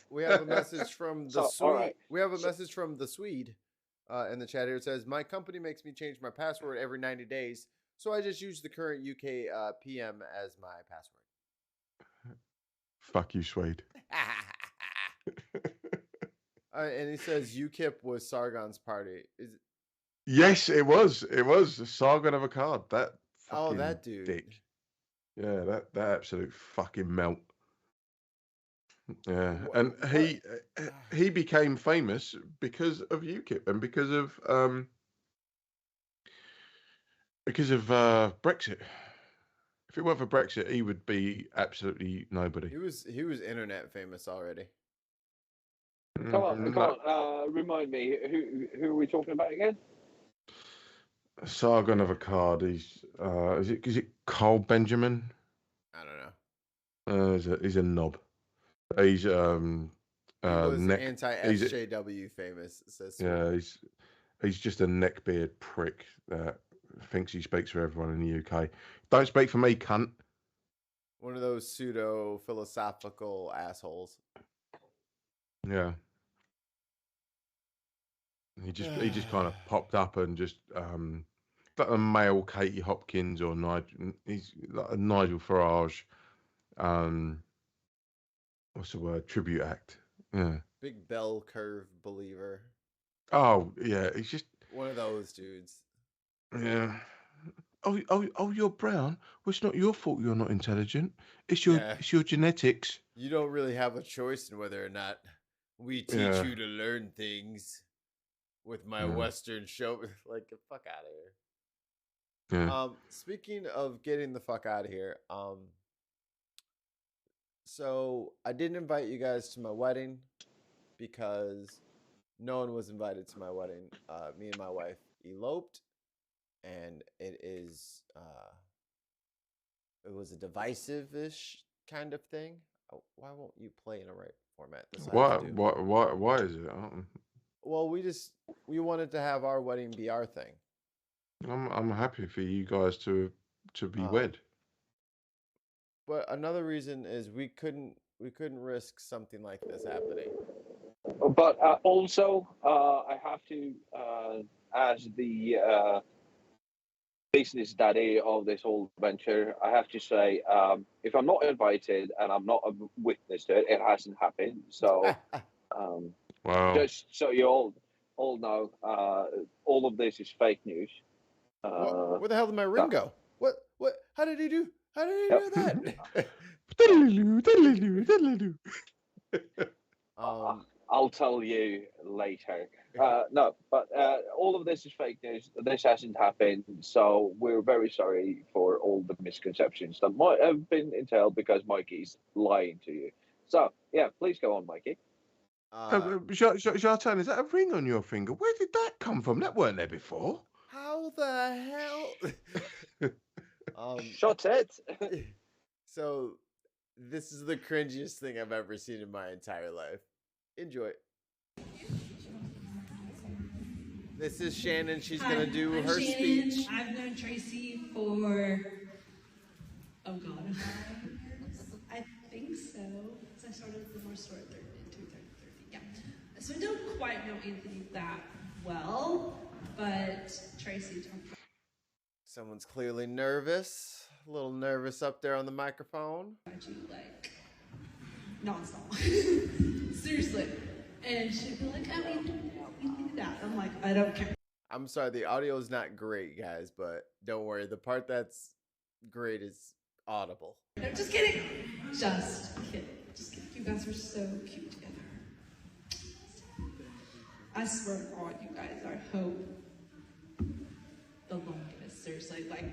We have a message from the So, Swede. all right. We have a message from the Swede in the chat here. It says, my company makes me change my password every 90 days, so I just use the current UK PM as my password. Fuck you, Swede. And he says UKIP was Sargon's party. Is it? Yes, it was. It was Sargon of a card. That Oh, fucking that dude. dick. Yeah, that absolute fucking melt. Yeah, and he became famous because of UKIP and because of Brexit. If it weren't for Brexit, he would be absolutely nobody. He was internet famous already. Come on, remind me, who are we talking about again? Sargon of a card. He's is it Carl Benjamin? I don't know. He's a knob. He's He was neck. anti-SJW famous. Says Yeah, he's just a neckbeard prick that thinks he speaks for everyone in the UK. Don't speak for me, cunt. one of those pseudo philosophical assholes. Yeah. He just kind of popped up and just like a male Katie Hopkins or Nigel. He's like a Nigel Farage. What's the word? Tribute act. Yeah. Big bell curve believer. Oh yeah, he's just one of those dudes. Yeah. Oh, you're brown. Well, it's not your fault you're not intelligent. It's your genetics. You don't really have a choice in whether or not we teach you to learn things with my Western show. Like, get the fuck out of here. Yeah. Speaking of getting the fuck out of here, so I didn't invite you guys to my wedding because no one was invited to my wedding. Me and my wife eloped, and it was a divisive-ish kind of thing. Why won't you play in a right format? Why is it? Well, we wanted to have our wedding be our thing. I'm happy for you guys to be wed. But another reason is we couldn't risk something like this happening. But also, I have to, as the business daddy of this whole venture, I have to say, if I'm not invited and I'm not a witness to it, it hasn't happened. So, wow. Just so you all know, all of this is fake news. Where the hell did my ring go? What? How did he do? How did he do that? I'll tell you later. No, but all of this is fake news. This hasn't happened, so we're very sorry for all the misconceptions that might have been entailed because Mikey's lying to you. So, yeah, please go on, Mikey. Jartan, is that a ring on your finger? Where did that come from? That weren't there before. How the hell? Shut it. So, this is the cringiest thing I've ever seen in my entire life. Enjoy. This is Shannon. She's going to do her Shannon. speech. I've known Tracy for, oh God, I think so. I started the North Store at 2:30. Yeah. So I don't quite know Anthony that well, but Tracy talked about. Someone's clearly nervous. A little nervous up there on the microphone. You like nonstop. Seriously. And she'd be like, oh, you do that. I'm like, I don't care. I'm sorry, the audio is not great, guys, but don't worry. The part that's great is audible. No, just kidding. Just kidding. Just kidding. You guys are so cute together. I swear to God, you guys, I hope the longest. Seriously, like,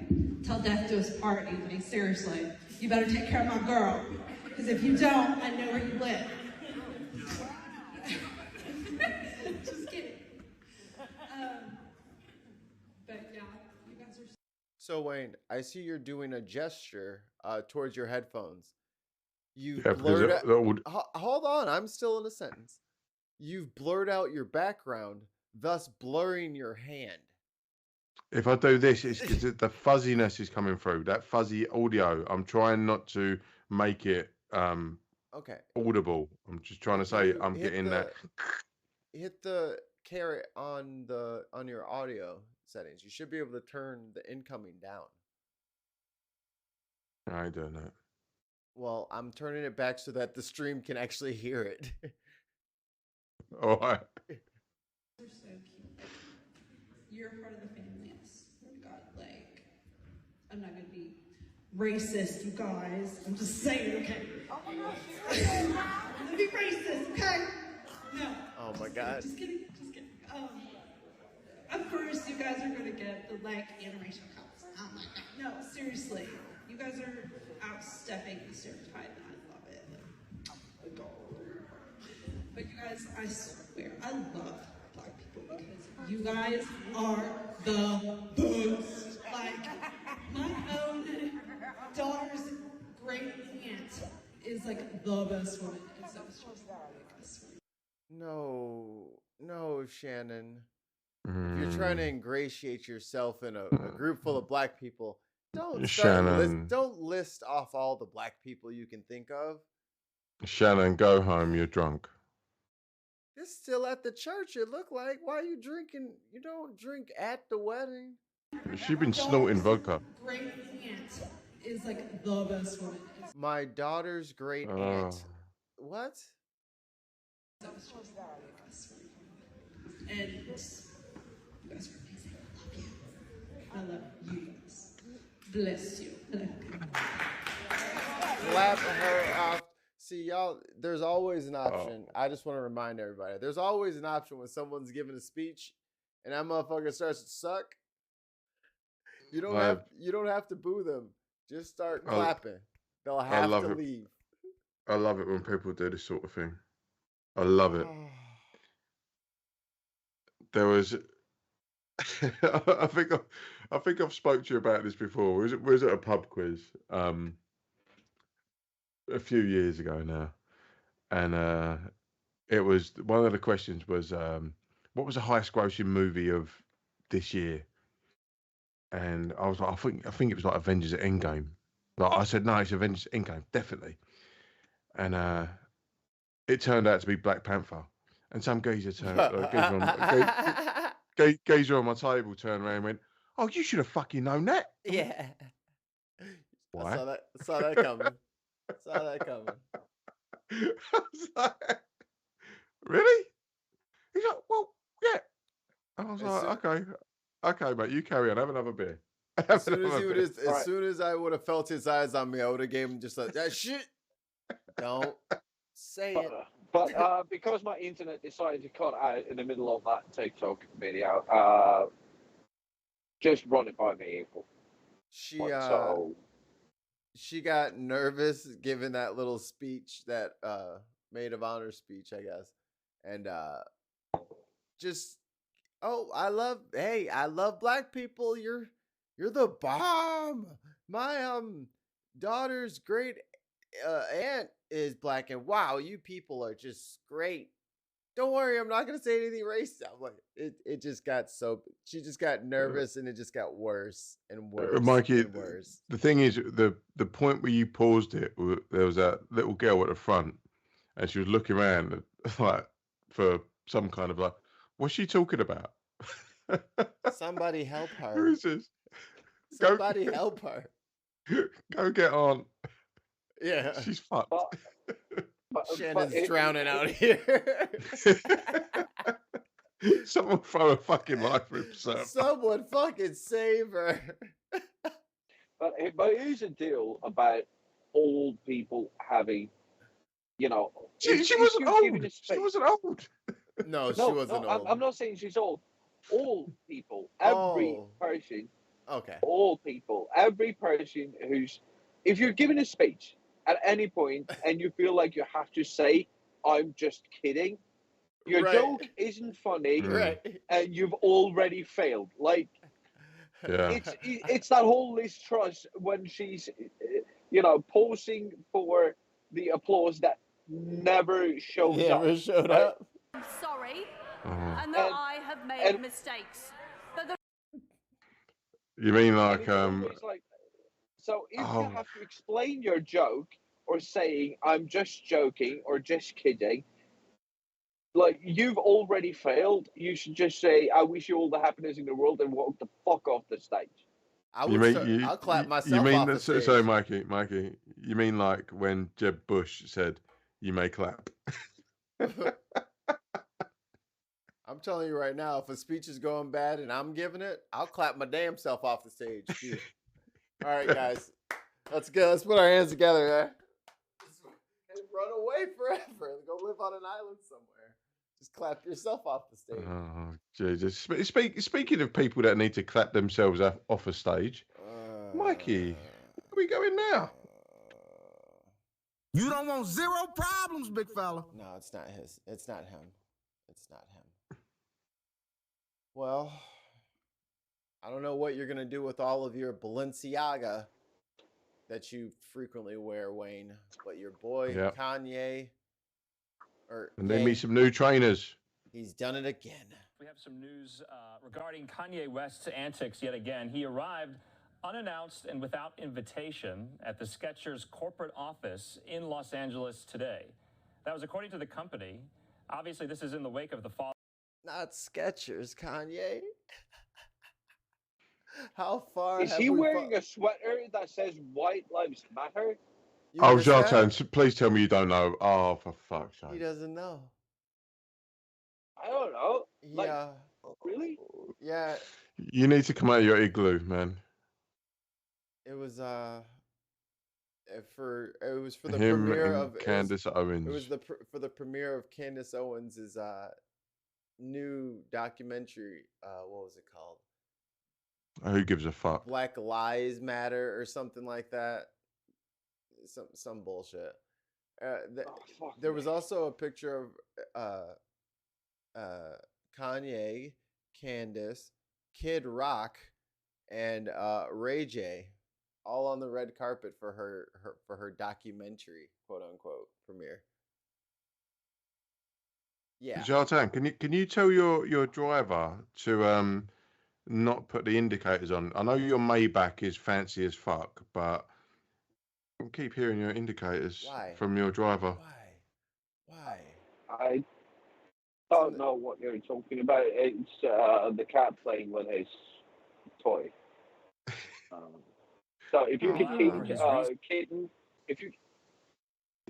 till death do us part, Anthony. Seriously. You better take care of my girl. Because if you don't, I know where you live. Just kidding. But yeah, you guys are. So Wayne, I see you're doing a gesture towards your headphones. You've Yeah, blurred out. that would... Hold on, I'm still in a sentence. You've blurred out your background thus blurring your hand. If I do this, it's because the fuzziness is coming through. That fuzzy audio. I'm trying not to make it Okay. audible. I'm just trying to If say you I'm getting that. Hit the caret on your audio settings. You should be able to turn the incoming down. I don't know. Well, I'm turning it back so that the stream can actually hear it. All right. You're so cute. Like, you're a part of the family. I swear to God, like, I'm not gonna be racist, you guys. I'm just saying, okay? Oh my gosh. I'm gonna be racist, okay? No. Oh my God. Just kidding. Just kidding. Of course, you guys are gonna get the like interracial couples. Oh my God. No, seriously. You guys are outstepping the stereotype, and I love it. But you guys, I swear, I love Black people because you guys are the best. Like, my own daughter's great aunt is like the best woman. And so it's just like, I swear. No, Shannon. If you're trying to ingratiate yourself in a group full of Black people, don't list off all the Black people you can think of. Shannon, go home. You're drunk. It's still at the church, it looked like. Why are you drinking? You don't drink at the wedding. She's been snorting vodka. Great aunt is like the best woman. My daughter's great aunt. What? So it's just like, I swear. And you guys are amazing. I love you. I love you guys. Bless you. Clap her off. See, y'all, there's always an option. I just want to remind everybody. There's always an option when someone's giving a speech and that motherfucker starts to suck. You don't have to boo them. Just start clapping. They'll have to leave. I love it when people do this sort of thing. I love it. There was I think I've spoke to you about this before. Was it a pub quiz? A few years ago now, and it was one of the questions was what was the highest grossing movie of this year? And I was like, I think it was like Avengers Endgame. Like I said, no, it's Avengers Endgame, definitely. And it turned out to be Black Panther. And some geezer geezer on my table turned around and went, "Oh, you should have fucking known that." Yeah. Why? I saw that coming. Saw that coming. I was like, really? He's like, well, yeah. And I was like, okay, mate, you carry on. Have another beer. As soon as I would have felt his eyes on me, I would have gave him just like that shit. Don't say it. But because my internet decided to cut out in the middle of that TikTok video, just run it by me, April. She got nervous giving that little speech, that maid of honor speech, I guess, and I love Black people. You're the bomb. My daughter's great aunt is Black, and wow, you people are just great. Don't worry, I'm not gonna say anything racist. I'm like, it just got she just got nervous, and it just got worse and worse. Mikey, and worse. The thing is, the point where you paused it, there was a little girl at the front, and she was looking around like for some kind of like, what's she talking about? Somebody help her. Who is this? Somebody help her. Go get on. Yeah, she's fucked. Shannon's drowning out here. Someone throw a fucking life himself. Someone fucking save her. But here's the deal about old people having, she wasn't old. She wasn't old. No, she wasn't old. I'm not saying she's old. All people, every person. Okay. All people, every person if you're giving a speech at any point and you feel like you have to say, "I'm just kidding," your joke isn't funny, and you've already failed. Like, it's that whole Liz Truss when she's, posing for the applause that never showed up. Never showed up. I'm sorry, and that I have made mistakes. But the You mean and like he was always like, so if you have to explain your joke or saying I'm just joking or just kidding, like you've already failed. You should just say I wish you all the happiness in the world and walk the fuck off the stage. I'll clap myself off the stage. Sorry, Mikey. You mean like when Jeb Bush said, "You may clap." I'm telling you right now, if a speech is going bad and I'm giving it, I'll clap my damn self off the stage too. All right, guys, let's go. Let's put our hands together, man. And run away forever and go live on an island somewhere. Just clap yourself off the stage. Oh, Jesus. Speaking of people that need to clap themselves off a stage, Mikey, where are we going now? You don't want zero problems, big fella. No, it's not his. It's not him. It's not him. Well, I don't know what you're going to do with all of your Balenciaga that you frequently wear, Wayne, but your boy Kanye, and they meet some new trainers. He's done it again. We have some news regarding Kanye West's antics yet again. He arrived unannounced and without invitation at the Skechers corporate office in Los Angeles today. That was according to the company. Obviously, this is in the wake of the fall. Not Skechers, Kanye. How far is he wearing a sweater that says "White Lives Matter"? Zlatan, please tell me you don't know. Oh, for fuck's sake. He doesn't know. I don't know. Yeah. Really? Yeah. You need to come out of your igloo, man. It was for the Him premiere and of Candace Owens. It was for the premiere of Candace Owens' new documentary. What was it called? Who gives a fuck? Black Lives Matter or something like that. Some bullshit. There was also a picture of Kanye, Candace, Kid Rock, and Ray J, all on the red carpet for her documentary, quote unquote, premiere. Yeah. Zlatan, can you tell your driver to not put the indicators on? I know your Maybach is fancy as fuck, but I keep hearing your indicators from your driver. Why? I don't know what you're talking about. It's the cat playing with his toy. So if you can teach kitten, if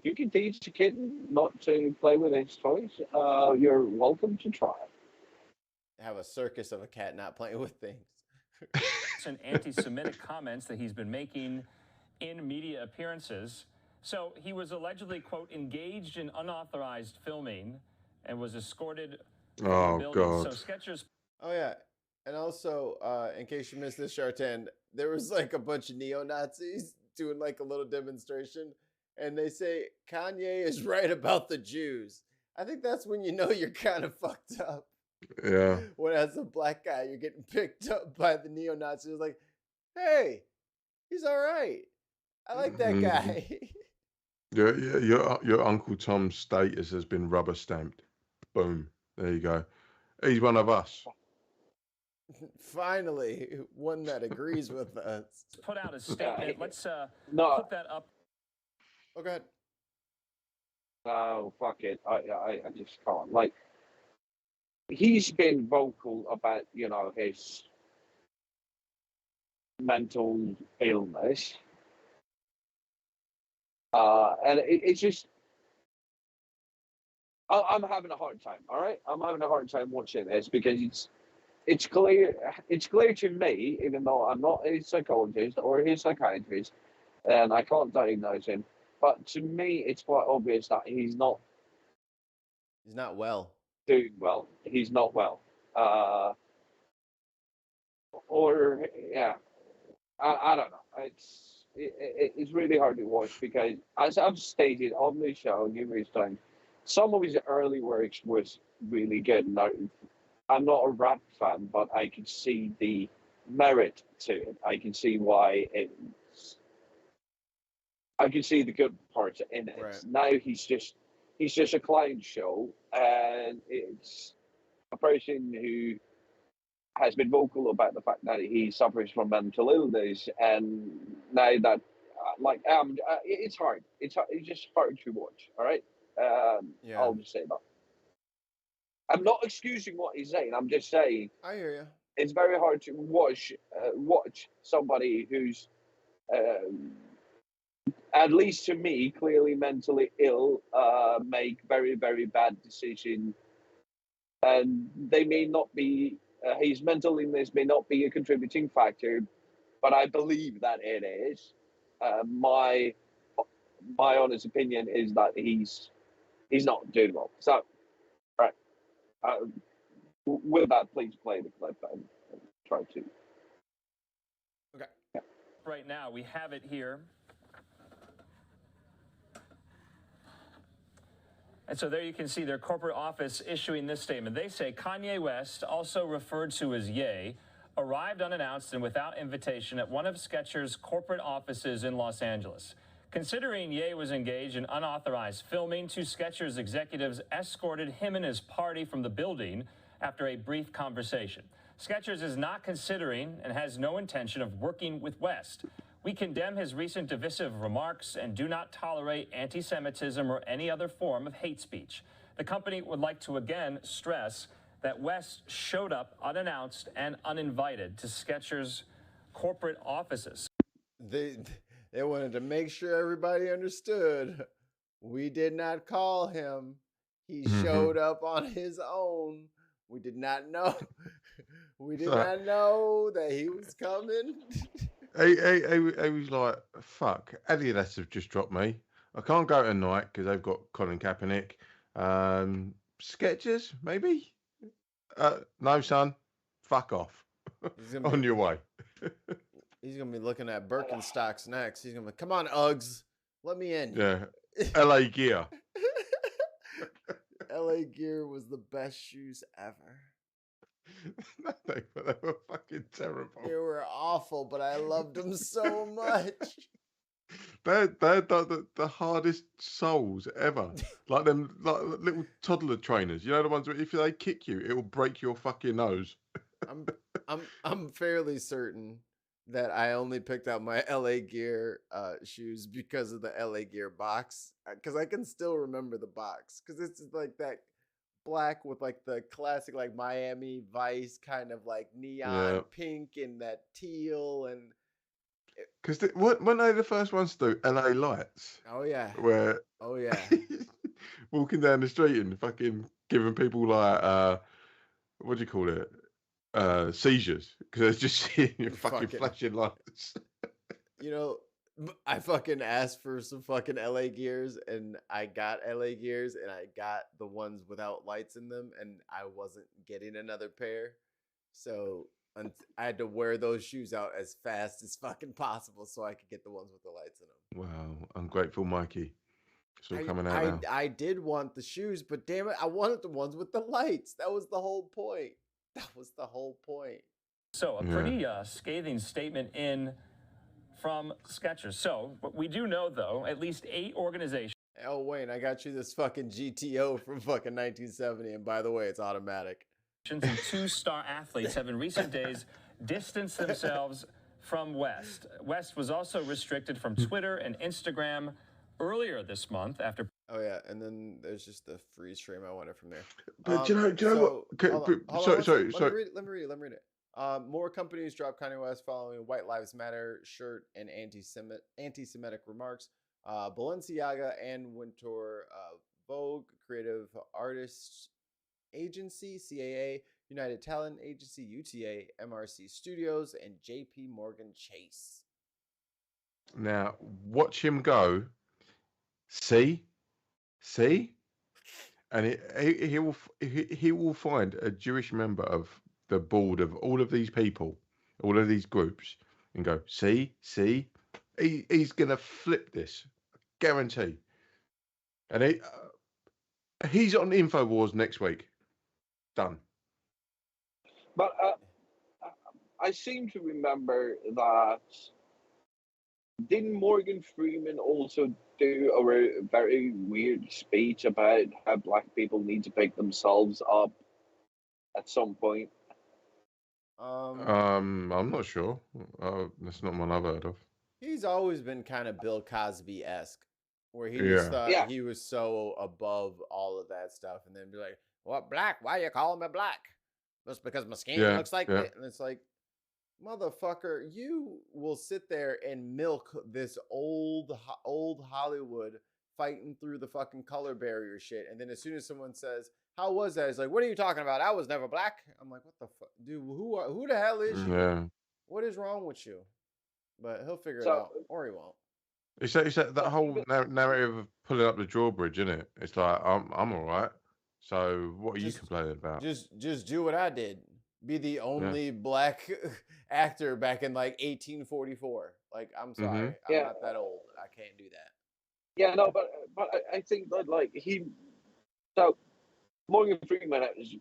you can teach a kitten not to play with its toys, you're welcome to try. Have a circus of a cat not playing with things. And anti-Semitic comments that he's been making in media appearances. So he was allegedly, quote, engaged in unauthorized filming and was escorted from the building. God. So Skechers. Oh, yeah. And also, in case you missed this, Shartan, there was like a bunch of neo-Nazis doing like a little demonstration. And they say, Kanye is right about the Jews. I think that's when you know you're kind of fucked up. Yeah. When as a black guy, you're getting picked up by the neo-Nazis. Like, hey, he's all right. I like that guy. Your Uncle Tom's status has been rubber stamped. Boom. There you go. He's one of us. Finally, one that agrees with us. Put out a statement. Let's put that up. Oh, go ahead. Oh, fuck it. I just can't. Like, he's been vocal about, his mental illness. And it's just, I'm having a hard time, all right? I'm having a hard time watching this because it's clear to me, even though I'm not a psychologist or a psychiatrist, and I can't diagnose him, but to me, it's quite obvious that he's not well. Doing well. He's not well. I don't know. It's really hard to watch because, as I've stated on the show numerous times, some of his early works was really good. Now, I'm not a rap fan, but I can see the merit to it. I can see why I can see the good parts in it. Right. Now he's just a clown show, and a person who has been vocal about the fact that he suffers from mental illness, and now that it's hard. It's just hard to watch. All right, Yeah, I'll just say that. I'm not excusing what he's saying. I'm just saying I hear you. it's very hard to watch somebody who's at least to me clearly mentally ill make very very bad decisions, and they may not be his mental illness may not be a contributing factor, but I believe that it is. My honest opinion is that he's not doing well. So, right, uh, with that, please play the clip and try to. Okay. Yeah. Right now, we have it here. And so there you can see their corporate office issuing this statement. They say Kanye West, also referred to as Ye, arrived unannounced and without invitation at one of Skechers' corporate offices in Los Angeles. Considering Ye was engaged in unauthorized filming, two Skechers executives escorted him and his party from the building after a brief conversation. Skechers is not considering and has no intention of working with West. We condemn his recent divisive remarks and do not tolerate anti-Semitism or any other form of hate speech. The company would like to again stress that West showed up unannounced and uninvited to Skechers' corporate offices. They wanted to make sure everybody understood. We did not call him. He showed up on his own. We did not know. We did not know that he was coming. He was like, fuck, Adidas have just dropped me. I can't go tonight because they've got Colin Kaepernick. Skechers, maybe? No, son. Fuck off. On your way. He's going to be looking at Birkenstocks next. He's going to be, come on, Uggs. Let me in. Yeah. LA Gear. LA Gear was the best shoes ever. They were fucking terrible. They were awful, but I loved them so much. They had the hardest soles ever. Like them like little toddler trainers. You know the ones where if they kick you, it will break your fucking nose. I'm fairly certain that I only picked out my LA Gear shoes because of the LA Gear box. Because I can still remember the box. Because it's like that black with like the classic like Miami Vice kind of like neon pink and that teal and. Because weren't they the first ones to do LA Lights? Oh yeah. Where? Oh yeah. Walking down the street and fucking giving people like what do you call it? Seizures because they're just seeing you fucking flashing lights. You know, I fucking asked for some fucking LA Gears and I got LA Gears and I got the ones without lights in them and I wasn't getting another pair. So I had to wear those shoes out as fast as fucking possible so I could get the ones with the lights in them. Wow, ungrateful Mikey. It's all coming out now. I did want the shoes, but damn it, I wanted the ones with the lights. That was the whole point. That was the whole point. So a pretty scathing statement in from Skechers. So what we do know, though, at least 8 organizations. Oh, Wayne, I got you this fucking GTO from fucking 1970. And by the way, it's automatic. And 2 star athletes have in recent days distanced themselves from West. West was also restricted from Twitter and Instagram earlier this month after. Oh yeah, and then there's just the freeze frame I wanted from there. But do you know what? Sorry. Let me read it. More companies dropped Kanye West following White Lives Matter shirt and anti-Semitic remarks. Balenciaga and Wintour, Vogue, Creative Artists Agency, CAA, United Talent Agency, UTA, MRC Studios, and JP Morgan Chase. Now, watch him go. See, and he will find a Jewish member of the board of all of these people, all of these groups, and go, see. He's gonna flip this, guarantee. And he's on InfoWars next week. Done. But I seem to remember that didn't Morgan Freeman also do a very weird speech about how black people need to pick themselves up at some point. I'm not sure. That's not one I've heard of. He's always been kind of Bill Cosby-esque, where he just Yeah. thought Yeah. he was so above all of that stuff, and then be like, "What, black? Why you calling me black? Just because my skin Yeah, looks like yeah. it?" And it's like, motherfucker, you will sit there and milk this old Hollywood fighting through the fucking color barrier shit, and then as soon as someone says, "How was that?" It's like, "What are you talking about? I was never black." I'm like, "What the fuck, dude? Who the hell is you? Yeah. What is wrong with you?" But he'll figure it So- out, or he won't. It's that whole narrative of pulling up the drawbridge, isn't it? It's like I'm all right. So what are you complaining about? Just do what I did. Be the only black actor back in like 1844. Like, I'm sorry, I'm not that old. I can't do that. Yeah, no, but I think that like so Morgan Freeman has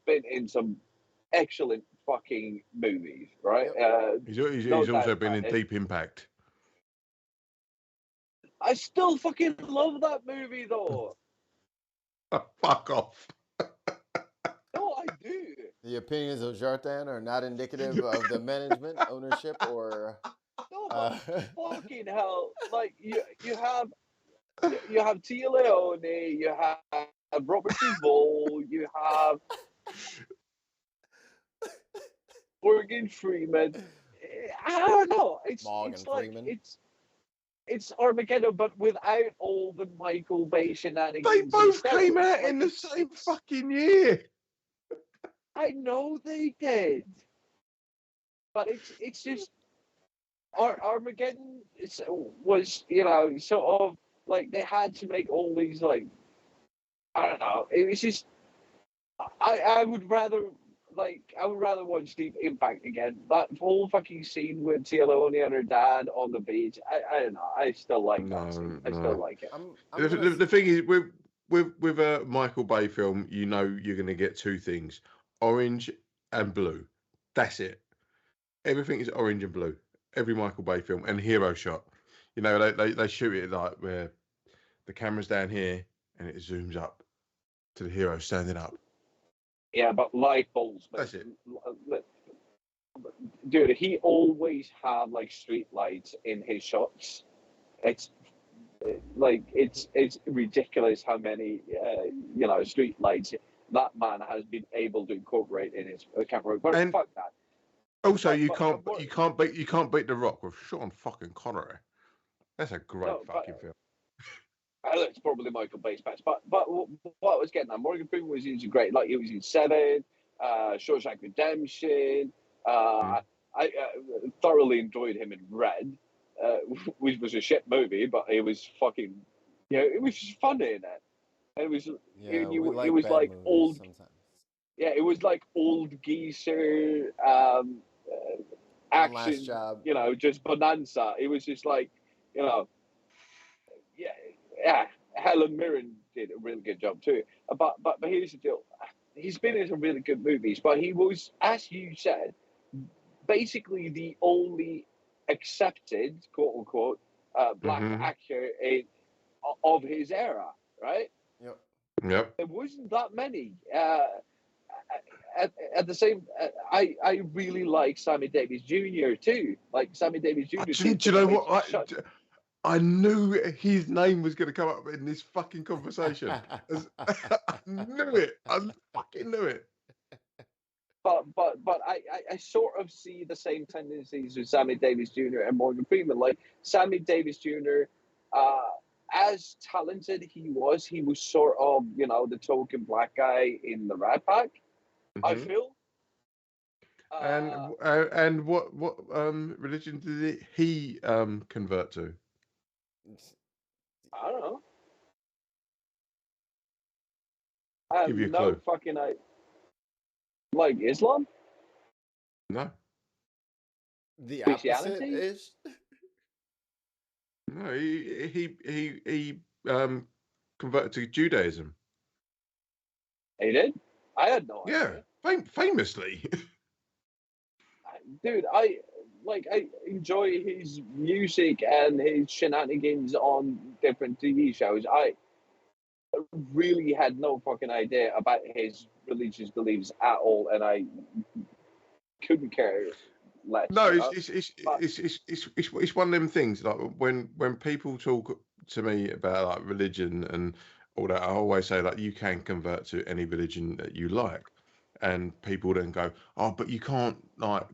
been in some excellent fucking movies, right? He's no also doubt been in about it. Deep Impact. I still fucking love that movie though. Fuck off. No, I do. The opinions of Jartan are not indicative of the management, ownership, or. No, but fucking hell! Like you have Tia Leone, you have Robert Duvall, you have Morgan Freeman. I don't know. It's like Freeman. it's Armageddon, but without all the Michael Bay shenanigans. They both came out in the same fucking year. I know they did, but it's just Armageddon was sort of like they had to make all these like I don't know. It was just I would rather watch Deep Impact again. That whole fucking scene with Tia Leone and her dad on the beach. I don't know. I still like that scene. I still like it. The thing is, with a Michael Bay film, you know you're going to get two things: orange and blue. That's it. Everything is orange and blue. Every Michael Bay film and hero shot. You know, they shoot it like where the camera's down here and it zooms up to the hero standing up. Yeah, but light bulbs. That's it. Dude, he always had like street lights in his shots. It's like it's ridiculous how many street lights that man has been able to incorporate in his camera. But fuck that. Also, you can't beat The Rock with Sean fucking Connery. That's a great fucking film. It's probably Michael Bay's best, but what I was getting at, Morgan Freeman was usually great. Like he was in Seven, Shawshank Redemption. I thoroughly enjoyed him in Red, which was a shit movie, but it was fucking, it was just funny in it. And it was, it was like old. Sometimes. Yeah, it was like old geezer action. Last Job. Just bonanza. It was just like, yeah, Helen Mirren did a really good job too. But here's the deal: he's been in some really good movies, but he was, as you said, basically the only accepted quote unquote black actor of his era, right? Yep. There wasn't that many. At the same, I really like Sammy Davis Jr. too. Like Sammy Davis Jr. Do you know what? I knew his name was going to come up in this fucking conversation. I knew it. I fucking knew it. But I sort of see the same tendencies with Sammy Davis Jr. and Morgan Freeman. Like Sammy Davis Jr., as talented he was sort of, the token black guy in the Rat Pack, I feel. And what religion did he convert to? I don't know. I have Give you a no clue. fucking idea. Like Islam? No. The Christianity is. No, he converted to Judaism. He did? I had no idea. Yeah, famously. Dude, I enjoy his music and his shenanigans on different TV shows. really had no fucking idea about his religious beliefs at all, and I couldn't care less. No, You know? it's one of them things. Like when people talk to me about like religion and all that, I always say like you can convert to any religion that you like, and people then go, oh, but you can't like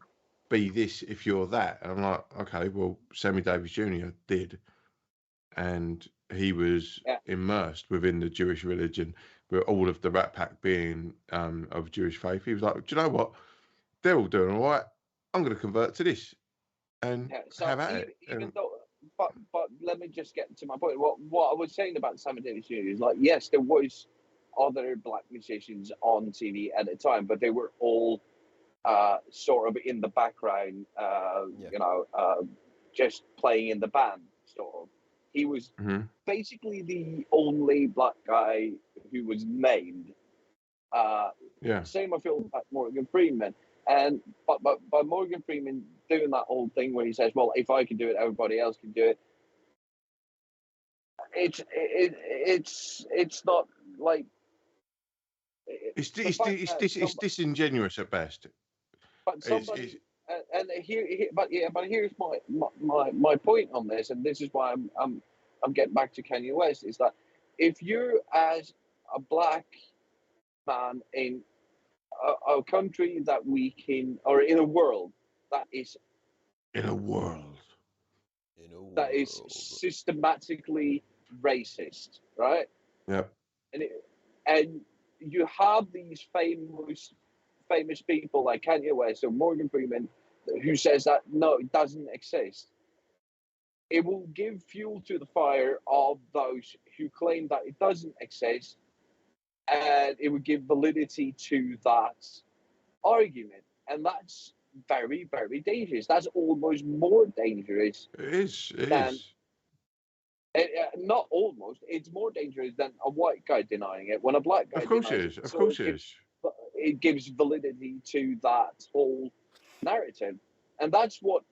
be this if you're that, and I'm like, okay, well, Sammy Davis Jr. did, and he was Yeah. immersed within the Jewish religion, with all of the Rat Pack being of Jewish faith. He was like, do you know what? They're all doing all right. I'm going to convert to this and Yeah, so have at it. even though, but let me just get to my point. What I was saying about Sammy Davis Jr. is like, yes, there was other black musicians on TV at the time, but they were all sort of in the background, you know, just playing in the band. Sort of, he was basically the only black guy who was named. Yeah. Same I feel about Morgan Freeman. And but by Morgan Freeman doing that whole thing where he says, "Well, if I can do it, everybody else can do it." It's not like It's disingenuous at best. But somebody and but here's my point on this, and this is why I'm getting back to Kanye West, is that if you're as a black man in a country that we can, or in a world that is that is systematically racist, right? Yep. And you have these famous people like Kanye West or Morgan Freeman who says that no, it doesn't exist. It will give fuel to the fire of those who claim that it doesn't exist, and it would give validity to that argument, and that's very, very dangerous. That's almost more dangerous. It is. Not almost. It's more dangerous than a white guy denying it. When a black guy Of course denies it is. it, Of so course it is. it gives validity to that whole narrative, and that's what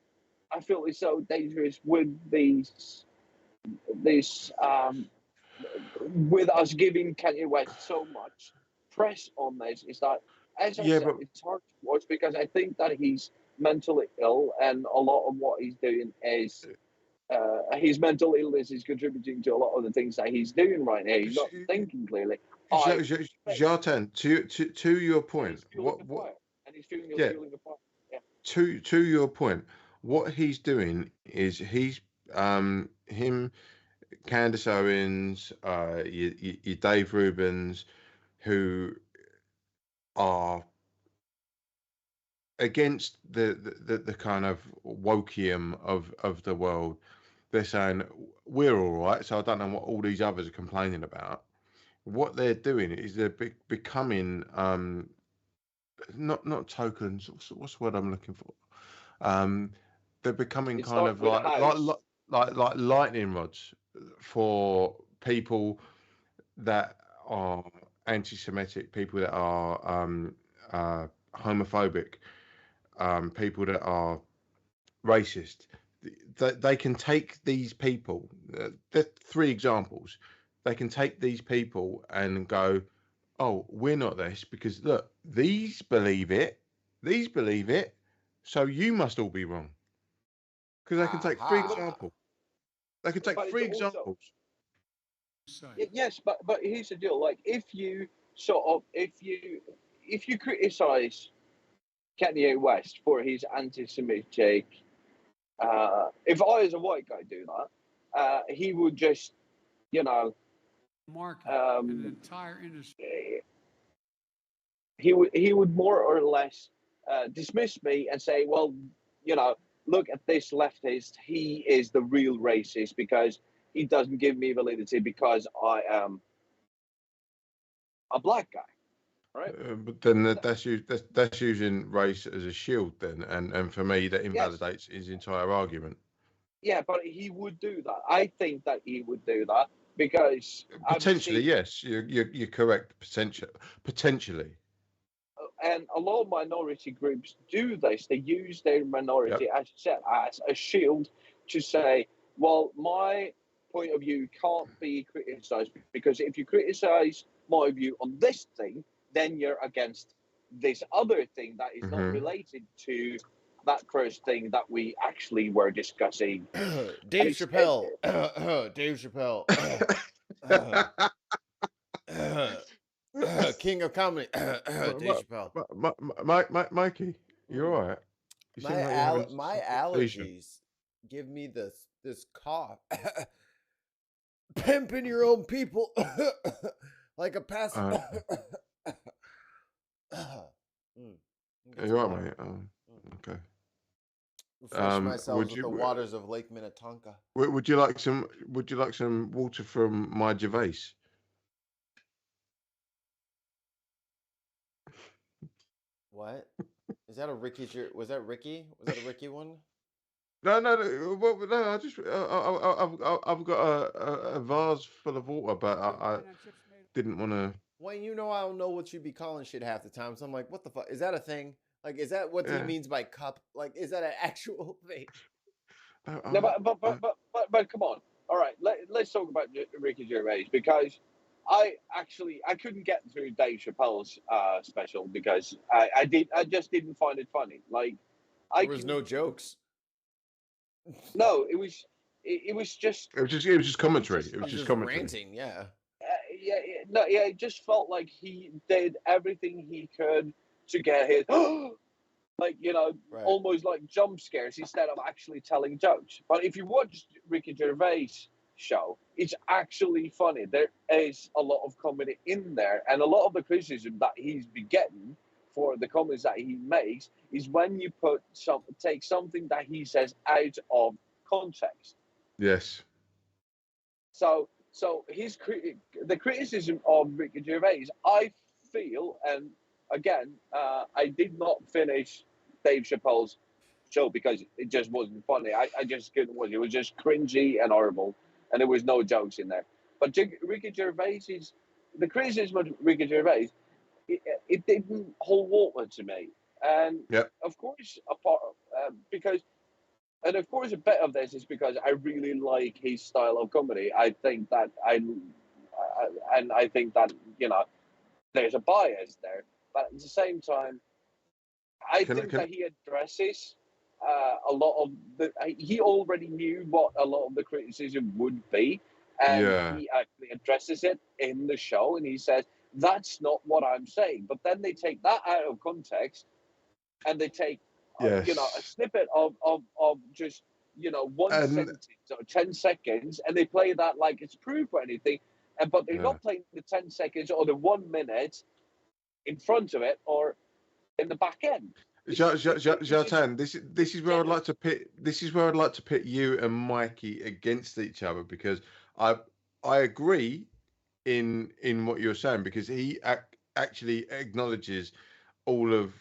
I feel is so dangerous with these with us giving Kanye West so much press on this. Is that, as I said, it's hard to watch because I think that he's mentally ill, and a lot of what he's doing is his mental illness is contributing to a lot of the things that he's doing right now. He's not thinking clearly. Jartan, to your point, and he's feeling the fire. Yeah. To your point, what he's doing is he's him, Candace Owens, your Dave Rubens, who are against the kind of wokium of the world. They're saying we're all right, so I don't know what all these others are complaining about. What they're doing is they're becoming not tokens. What's the word I'm looking for? They're becoming kind of like lightning rods for people that are anti-Semitic, people that are homophobic, people that are racist. They can take these people. There are three examples. They can take these people and go, "Oh, we're not this because look, these believe it, so you must all be wrong." Because they can take three examples. They can take three examples. Yes, but here's the deal. Like, if you criticize Kanye West for his anti-Semitic, if I as a white guy do that, he would just, you know, an entire industry. He would more or less dismiss me and say, well, you know, look at this leftist. He is the real racist because he doesn't give me validity because I am a black guy. Right. But then that's using race as a shield then, and for me that invalidates his entire argument. Yeah, but he would do that. I think that he would do that because potentially, yes, you're correct. Potentially. And a lot of minority groups do this. They use their minority, as you said, as a shield to say, well, my point of view can't be criticised, because if you criticise my view on this thing, then you're against this other thing that is not related to that first thing that we actually were discussing. Dave Chappelle. Dave Chappelle. King of comedy. Dave Chappelle. Mikey, you're all right. You seem like you're having My allergies give me this cough. Pimping your own people like a passive. You're right, mate. Okay. Refresh myself with the waters of Lake Minnetonka. Would you like some water from my Gervais? What? Is that a Ricky? Was that Ricky? Was that a Ricky one? No. I just I've got a vase full of water, but I didn't want to. Wayne, you know I don't know what you be calling shit half the time, so I'm like, what the fuck? Is that a thing? Like, is that what he means by cup? Like, is that an actual thing? No, but come on. All right, let's talk about Ricky Gervais, because I couldn't get through Dave Chappelle's special because I just didn't find it funny. Like, there was no jokes. No, it was just commentary. It was just commentary. Ranting, yeah. It just felt like he did everything he could to get his almost like jump scares instead of actually telling jokes. But if you watch Ricky Gervais' show, it's actually funny. There is a lot of comedy in there, and a lot of the criticism that he's been getting for the comments that he makes is when you take something that he says out of context. Yes. So the criticism of Ricky Gervais, I feel, and again, I did not finish Dave Chappelle's show because it just wasn't funny. I just couldn't watch it. It was just cringy and horrible, and there was no jokes in there. But Ricky Gervais the criticism of Ricky Gervais, it didn't hold water to me. And of course, of course, a bit of this is because I really like his style of comedy. I think that I think that there's a bias there, but at the same time, I think that he addresses a lot of he already knew what a lot of the criticism would be, and he actually addresses it in the show, and he says that's not what I'm saying. But then they take that out of context, and they take a snippet of just one sentence or 10 seconds, and they play that like it's proof or anything, but they're not playing the 10 seconds or the 1 minute in front of it or in the back end. Zlatan, this is where I'd like to pit. This is where I'd like to pit you and Mikey against each other, because I agree in what you're saying, because he actually acknowledges all of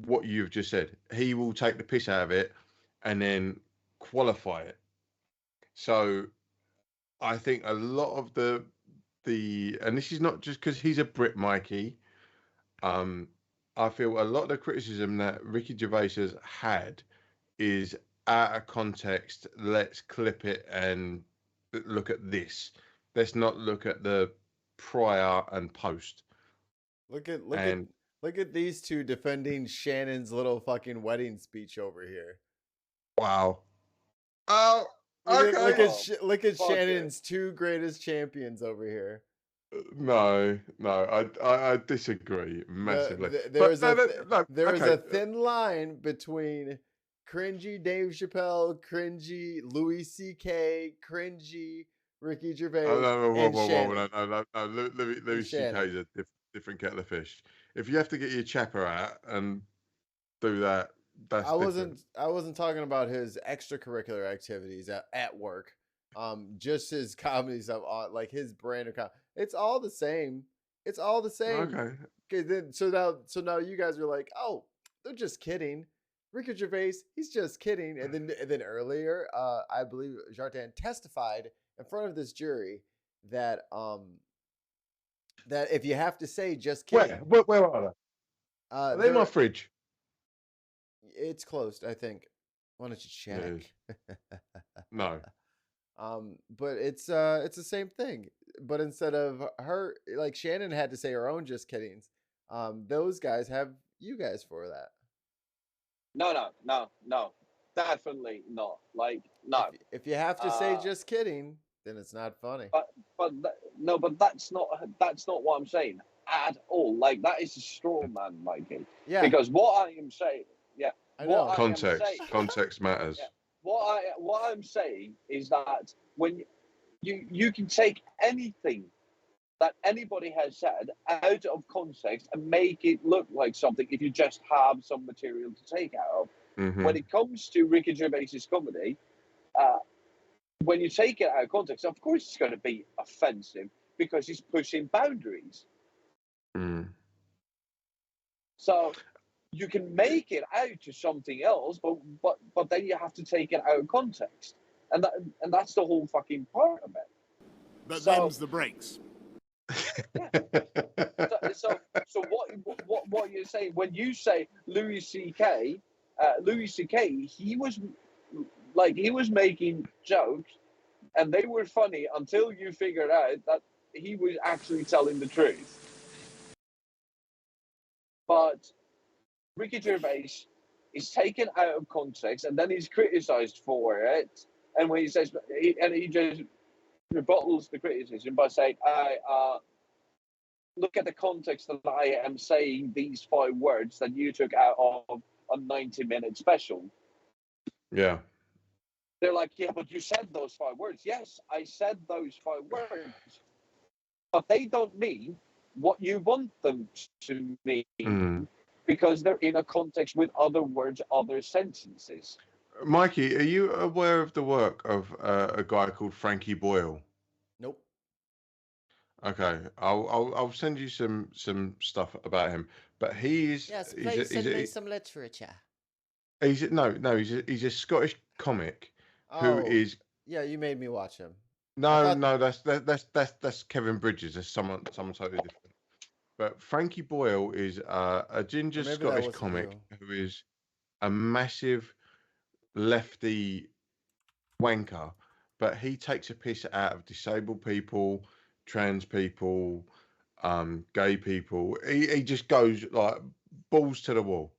what you've just said. He will take the piss out of it and then qualify it. So I think a lot of the and this is not just because he's a Brit, Mikey. I feel a lot of the criticism that Ricky Gervais has had is out of context. Let's clip it and look at this. Let's not look at the prior and post. Look at these two defending Shannon's little fucking wedding speech over here. Wow. Oh, okay. Look at Shannon's two greatest champions over here. No, I disagree massively. There is a thin line between cringy Dave Chappelle, cringy Louis C.K., cringy Ricky Gervais, and Shannon. No. Louis C.K. is a different kettle of fish. If you have to get your chapper out and do that, that's different. I wasn't talking about his extracurricular activities at work. Just his comedy stuff, like his brand of comedy. It's all the same. It's all the same. Okay. Then so now you guys are like, oh, they're just kidding. Ricky Gervais, he's just kidding. And then earlier, I believe Zlatan testified in front of this jury that that if you have to say just kidding. Where are they? Are they in my fridge? It's closed, I think. Why don't you check? No. But it's the same thing. But instead of her, like Shannon had to say her own just kiddings. Those guys have you guys for that. No, definitely not. Like no. If you have to say just kidding, then it's not funny. But that's not what I'm saying at all. Like that is a straw man, Mikey. Yeah. Because what I am saying, I know. Context matters. Yeah, what I'm saying is that when you can take anything that anybody has said out of context and make it look like something if you just have some material to take out of. Mm-hmm. When it comes to Ricky Gervais's comedy, when you take it out of context, of course it's going to be offensive because he's pushing boundaries. Mm. So you can make it out to something else, but then you have to take it out of context, and that's the whole fucking part of it. But them's the breaks. Yeah. So what you're saying when you say Louis C.K., he was making jokes, and they were funny until you figured out that he was actually telling the truth. But Ricky Gervais is taken out of context, and then he's criticized for it. And when he says, he just rebuttals the criticism by saying, look at the context that I am saying these 5 words that you took out of a 90-minute special. Yeah. They're like, yeah, but you said those 5 words. Yes, I said those 5 words. But they don't mean what you want them to mean because they're in a context with other words, other sentences. Mikey, are you aware of the work of a guy called Frankie Boyle? Nope. Okay, I'll send you some stuff about him. But he's please send me some literature. He's a Scottish comic who is. Yeah, you made me watch him. No, that's Kevin Bridges. That's someone totally different. But Frankie Boyle is a ginger Scottish comic who is a massive lefty wanker, but he takes a piss out of disabled people, trans people, gay people. He just goes like balls to the wall.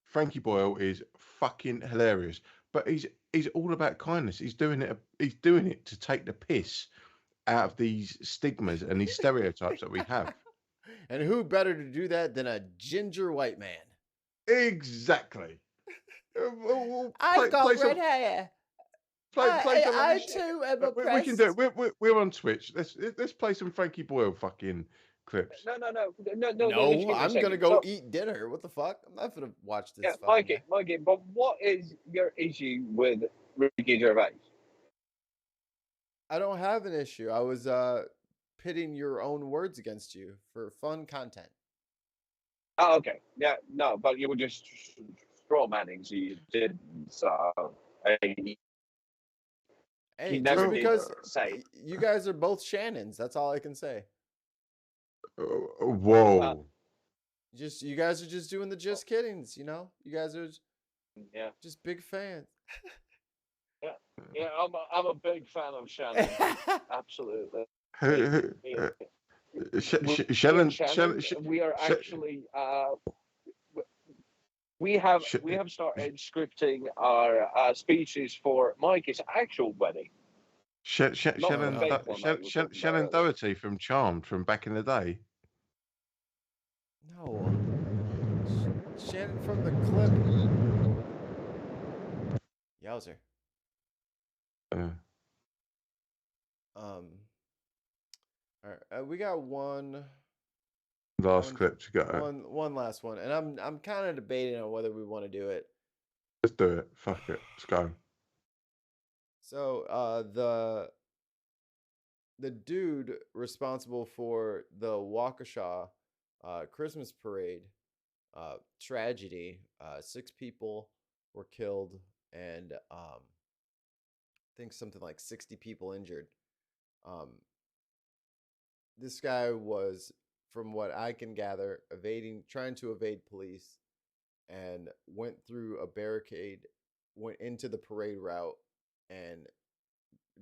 Frankie Boyle is fucking hilarious, but he's all about kindness. He's doing it to take the piss out of these stigmas and these stereotypes that we have. And who better to do that than a ginger white man? Exactly. I've got red hair. I too am oppressed. We can do it. We're on Twitch. Let's play some Frankie Boyle fucking clips. No. I'm gonna go eat dinner. What the fuck? I'm not gonna watch this. Yeah, Mikey. But what is your issue with Ricky Gervais? I don't have an issue. I was pitting your own words against you for fun content. Oh, okay. Yeah, no, but you were just straw manning, so you didn't. So, hey, just because you guys are both Shannons, that's all I can say. Whoa. You guys are just doing the just kiddings, you know? You guys are just big fans. Yeah, I'm a big fan of Shannon. Absolutely. Shannon, we are actually we have started scripting our speeches for Mike's actual wedding. Shannon Doherty from Charmed from back in the day. No, Shannon from the clip. Yowzer. All right, we got one clip to go. One last one, and I'm kind of debating on whether we want to do it. Let's do it. Fuck it. Let's go. So the dude responsible for the Waukesha Christmas parade tragedy, 6 people were killed, and I think something like 60 people injured. This guy was, from what I can gather, trying to evade police, and went through a barricade, went into the parade route, and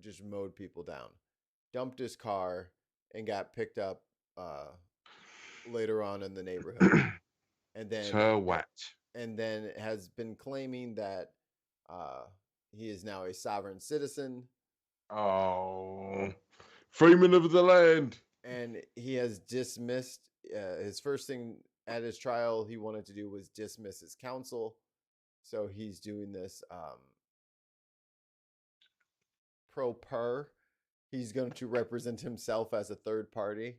just mowed people down, dumped his car, and got picked up later on in the neighborhood, and then has been claiming that he is now a sovereign citizen. Oh, freeman of the land. And he has dismissed his first thing at his trial he wanted to do was dismiss his counsel. So he's doing this pro per. He's going to represent himself as a third party.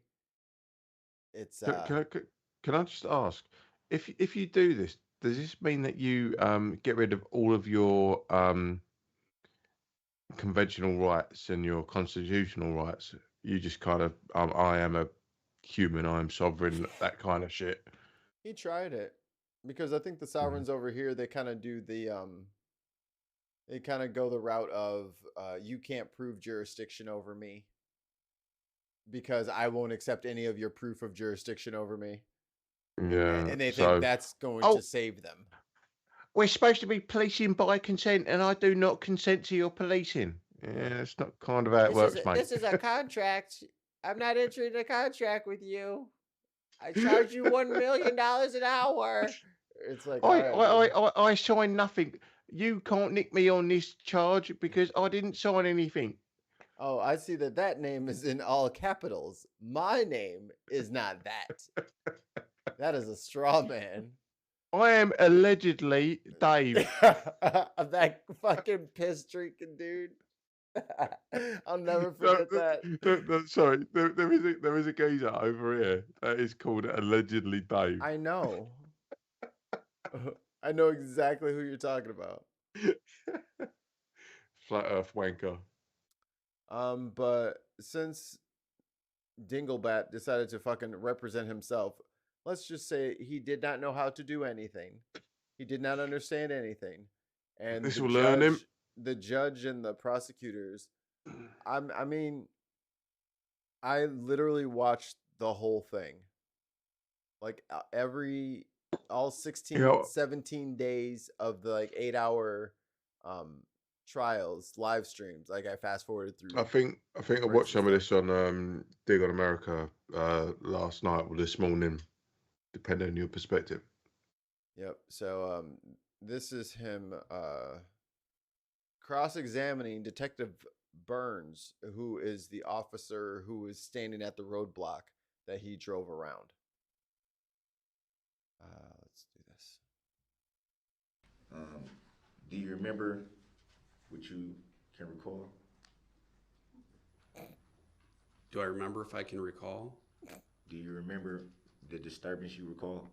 It's Can I just ask, if you do this, does this mean that you get rid of all of your conventional rights and your constitutional rights? You just kind of I am a human, I am sovereign, that kind of shit. He tried it because I think the sovereigns over here, they kind of do the they kind of go the route of you can't prove jurisdiction over me because I won't accept any of your proof of jurisdiction over me. Yeah, and they think that's going to save them. We're supposed to be policing by consent, and I do not consent to your policing. Yeah, it's not kind of how it works, mate. This is a contract. I'm not entering a contract with you. I charge you $1 million an hour. It's like I signed nothing. You can't nick me on this charge because I didn't sign anything. Oh, I see that name is in all capitals. My name is not that. That is a straw man. I am allegedly Dave. That fucking piss drinking dude. I'll never forget that. Sorry, there is a geezer over here that is called allegedly Dave. I know. I know exactly who you're talking about. Flat Earth wanker. But since Dinglebat decided to fucking represent himself, let's just say he did not know how to do anything. He did not understand anything. And this will learn him. The judge and the prosecutors, I mean, I literally watched the whole thing. Like all 17 days of the 8-hour trials, live streams. Like I fast forwarded through. I think I watched some of this on Dig on America last night or this morning, depending on your perspective. Yep. So this is him cross-examining Detective Burns, who is the officer who is standing at the roadblock that he drove around. Let's do this. Do you remember what you can recall? Do I remember if I can recall? Do you remember the disturbance you recall?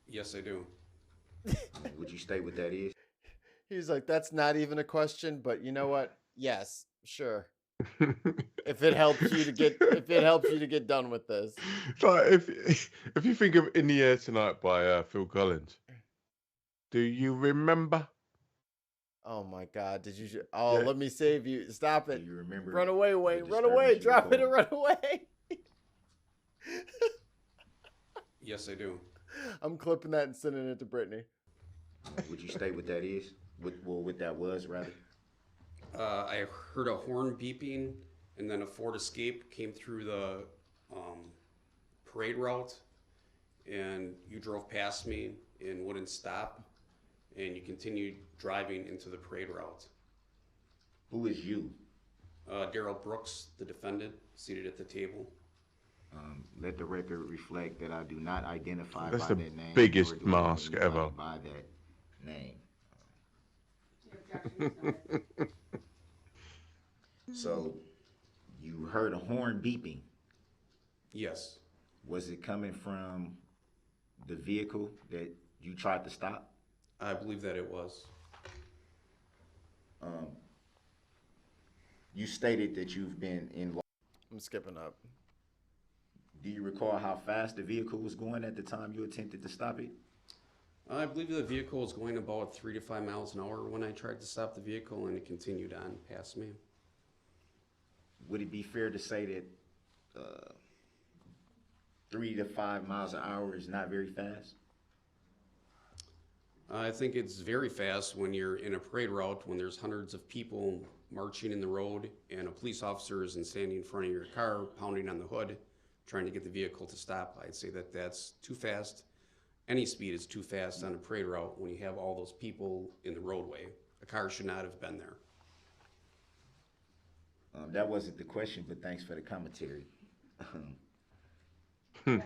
Yes, I do. Would you state what that is? He's like, that's not even a question, but you know what? Yes, sure. If it helps you to get done with this. Like if you think of "In the Air Tonight" by Phil Collins, do you remember? Oh my God! Did you? Oh, yeah. Let me save you. Stop it! Do you remember? Run away, Wayne! Run away! Drop it and run away! Yes, I do. I'm clipping that and sending it to Brittany. Would you state what that is? What that was, rather? I heard a horn beeping, and then a Ford Escape came through the parade route, and you drove past me and wouldn't stop, and you continued driving into the parade route. Who is you? Daryl Brooks, the defendant, seated at the table. Let the record reflect that I do not identify That's by the that name. Biggest mask ever. By that name. So, you heard a horn beeping? Yes. Was it coming from the vehicle that you tried to stop? I believe that it was. You stated that you've been in... I'm skipping up. Do you recall how fast the vehicle was going at the time you attempted to stop it? I believe the vehicle was going about 3 to 5 miles an hour when I tried to stop the vehicle, and it continued on past me. Would it be fair to say that 3 to 5 miles an hour is not very fast? I think it's very fast when you're in a parade route, when there's hundreds of people marching in the road and a police officer is standing in front of your car, pounding on the hood, trying to get the vehicle to stop. I'd say that that's too fast. Any speed is too fast on a parade route when you have all those people in the roadway. A car should not have been there. That wasn't the question, but thanks for the commentary. Casey,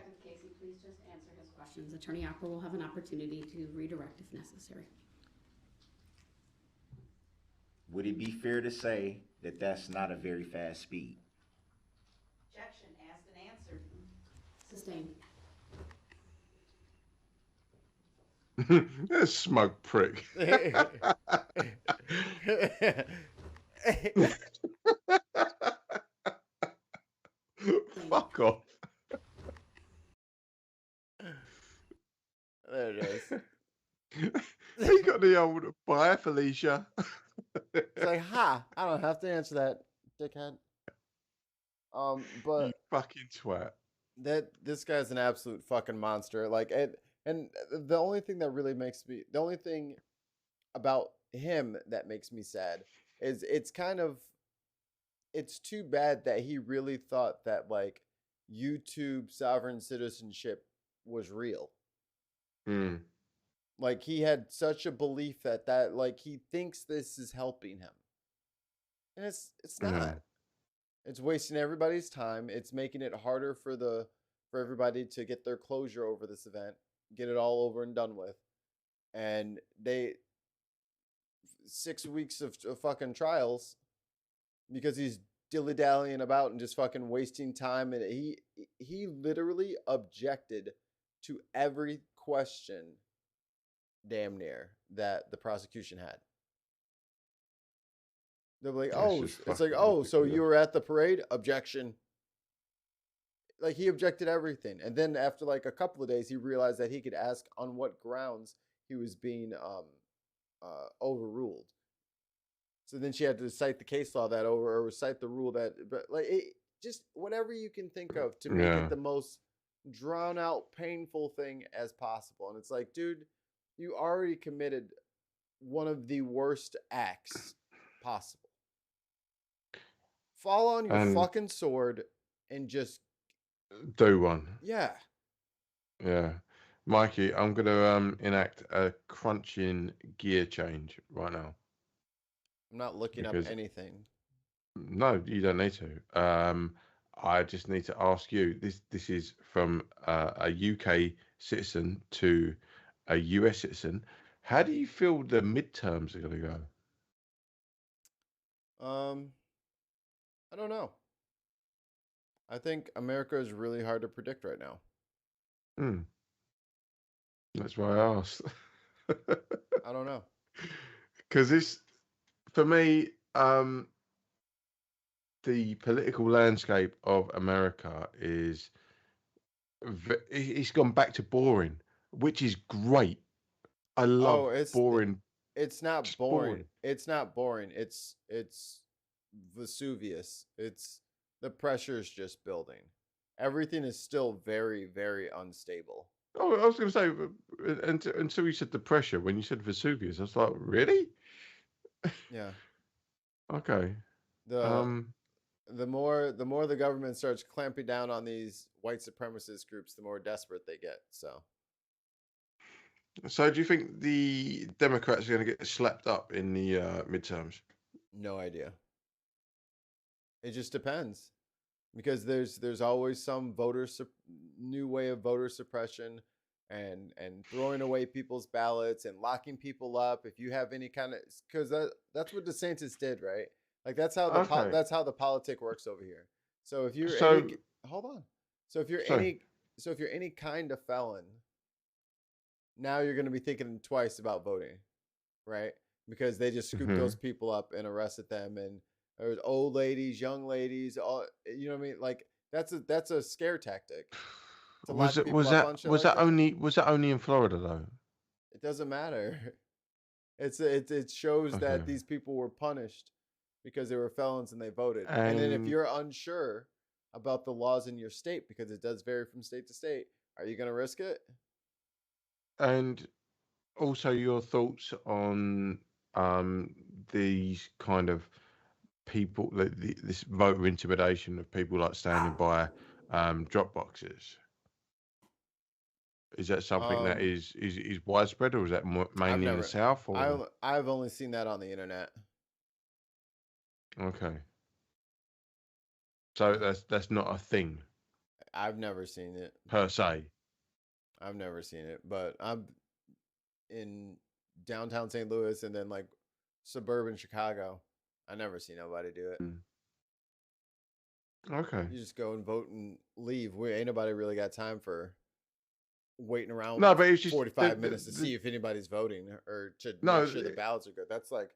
please just answer his questions. Attorney Acker will have an opportunity to redirect if necessary. Would it be fair to say that that's not a very fast speed? Objection, asked and answered. Sustained. That smug prick. Fuck off. There it is. He got the old bye, Felicia. It's like, ha! I don't have to answer that, dickhead. But you fucking twat. This guy's an absolute fucking monster. Like, and the only thing that really makes me, the only thing about him that makes me sad is it's too bad that he really thought that like YouTube sovereign citizenship was real. Mm. Like he had such a belief that like he thinks this is helping him. And it's not. Yeah. It's wasting everybody's time. It's making it harder for everybody to get their closure over this event, get it all over and done with. And 6 weeks of fucking trials because he's dilly-dallying about and just fucking wasting time. And he literally objected to every question damn near that the prosecution had. They're like, it's like, so you were at the parade? Objection. Like he objected everything. And then after like a couple of days, he realized that he could ask on what grounds he was being overruled. So then she had to cite the case law or cite the rule but like just whatever you can think of to make it the most drawn out, painful thing as possible. And it's like, dude, you already committed one of the worst acts possible. Fall on your fucking sword and just do one. Yeah. Yeah. Mikey, I'm going to enact a crunching gear change right now. I'm not looking up anything. No, you don't need to. I just need to ask you. This is from a UK citizen to a US citizen. How do you feel the midterms are going to go? I don't know. I think America is really hard to predict right now. That's why I asked. I don't know. Because this, for me, the political landscape of America it's gone back to boring, which is great. I love boring. It's not boring. It's not boring. It's Vesuvius. The pressure is just building. Everything is still very, very unstable. Oh, I was going to say, until you said the pressure, when you said Vesuvius, I was like, really? Yeah. Okay. The more the government starts clamping down on these white supremacist groups, the more desperate they get. So do you think the Democrats are going to get slapped up in the midterms? No idea. It just depends, because there's always some new way of voter suppression and throwing away people's ballots and locking people up if you have any kind of, because that's what DeSantis did, right? Like that's how the politic works over here. So if you're hold on. So if you're any kind of felon, now you're going to be thinking twice about voting, right? Because they just scooped those people up and arrested them, and there's old ladies, young ladies, all, you know what I mean? Like that's a scare tactic. Was that only in Florida though? It doesn't matter. It shows that these people were punished because they were felons and they voted. And then if you're unsure about the laws in your state, because it does vary from state to state, are you going to risk it? And also your thoughts on these kind of people, this voter intimidation of people like standing by drop boxes? Is that something that is widespread, or is that mainly in the South? Or I've only seen that on the internet. okay, so that's not a thing I've never seen it per se. I've never seen it, but I'm in downtown St. Louis and then like suburban Chicago. I never see nobody do it. Okay. You just go and vote and leave. Ain't nobody really got time for waiting around No, but it's just 45 minutes to see if anybody's voting or to make sure the ballots are good. That's like,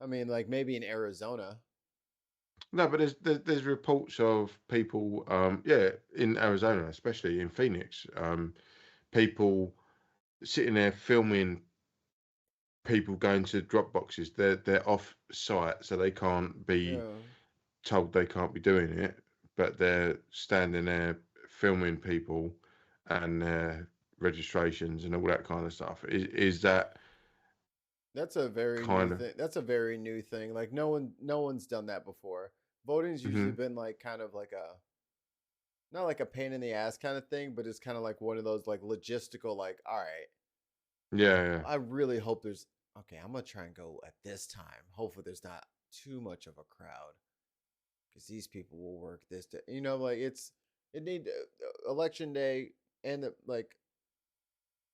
I mean, like maybe in Arizona. No, but there's reports of people, in Arizona, especially in Phoenix, people sitting there filming people going to drop boxes. They're off site, so they can't be told they can't be doing it, but they're standing there filming people and their registrations and all that kind of stuff. Is that? That's a very new thing. That's a very new thing. Like no one's done that before. Voting's usually been like kind of like not like a pain in the ass kind of thing, but it's kind of like one of those like logistical, like, all right. Yeah. I really hope there's okay, I'm gonna try and go at this time. Hopefully there's not too much of a crowd. Because these people will work this day. You know, like it need election day and like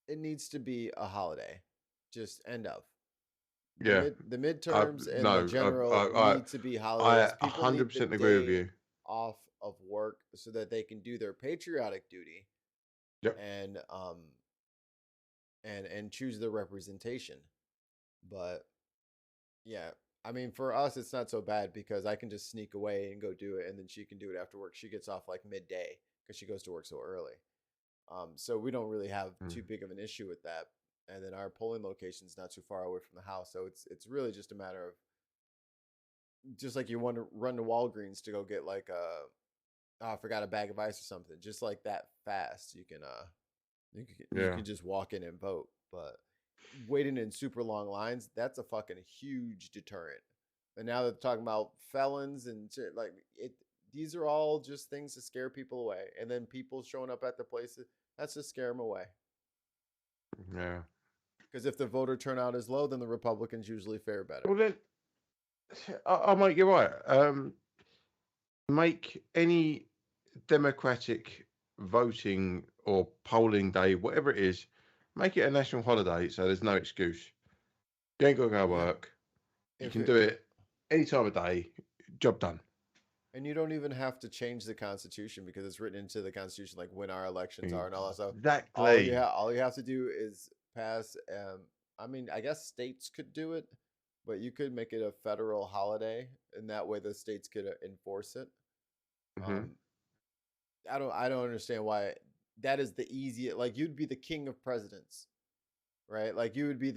it needs to be a holiday. Just end of. The midterms and the general need to be holidays. I 100% agree with you. Off of work so that they can do their patriotic duty. Yep. And choose their representation. But yeah, I mean, for us, it's not so bad because I can just sneak away and go do it, and then she can do it after work. She gets off like midday because she goes to work so early. So we don't really have too big of an issue with that. And then our polling location is not too far away from the house, so it's really just a matter of just like you want to run to Walgreens to go get like I forgot a bag of ice or something, just like that fast. You can just walk in and vote, but waiting in super long lines, that's a fucking huge deterrent. And now they're talking about felons and shit, like these are all just things to scare people away. And then people showing up at the places, that's to scare them away. Yeah. Because if the voter turnout is low, then the Republicans usually fare better. Well, then, I'll make you right. Make any democratic voting or polling day, whatever it is, make it a national holiday so there's no excuse. You ain't got to go to work. You can do it any time of day. Job done. And you don't even have to change the Constitution because it's written into the Constitution, like when our elections are and all that stuff. Exactly. All you have to do is pass. I mean, I guess states could do it, but you could make it a federal holiday, and that way the states could enforce it. I don't understand why that is the easiest. Like you'd be the king of presidents, right? Like you would be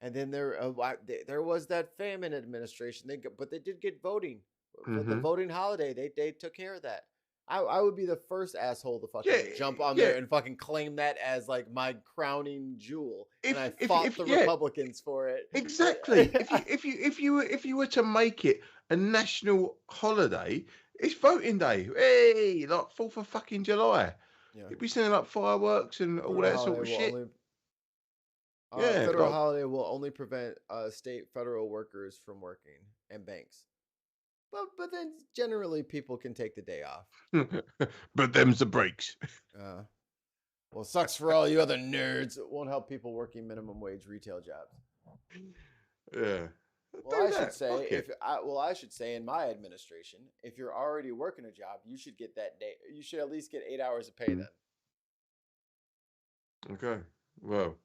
and then there was that famine administration. But they did get voting. For the voting holiday, they took care of that. I would be the first asshole to fucking jump on there and fucking claim that as like my crowning jewel. And I fought the Republicans for it. Exactly. if you were to make it a national holiday, it's voting day. Hey, like 4th of fucking July. Yeah. You'd be sending like fireworks and all that sort of shit. Federal holiday will only prevent state federal workers from working and banks. But then generally people can take the day off. But them's the breaks. Well, sucks for all you other nerds. It won't help people working minimum wage retail jobs. Yeah. Well, I should say in my administration, if you're already working a job, you should get that day. You should at least get 8 hours of pay then. Okay. Well,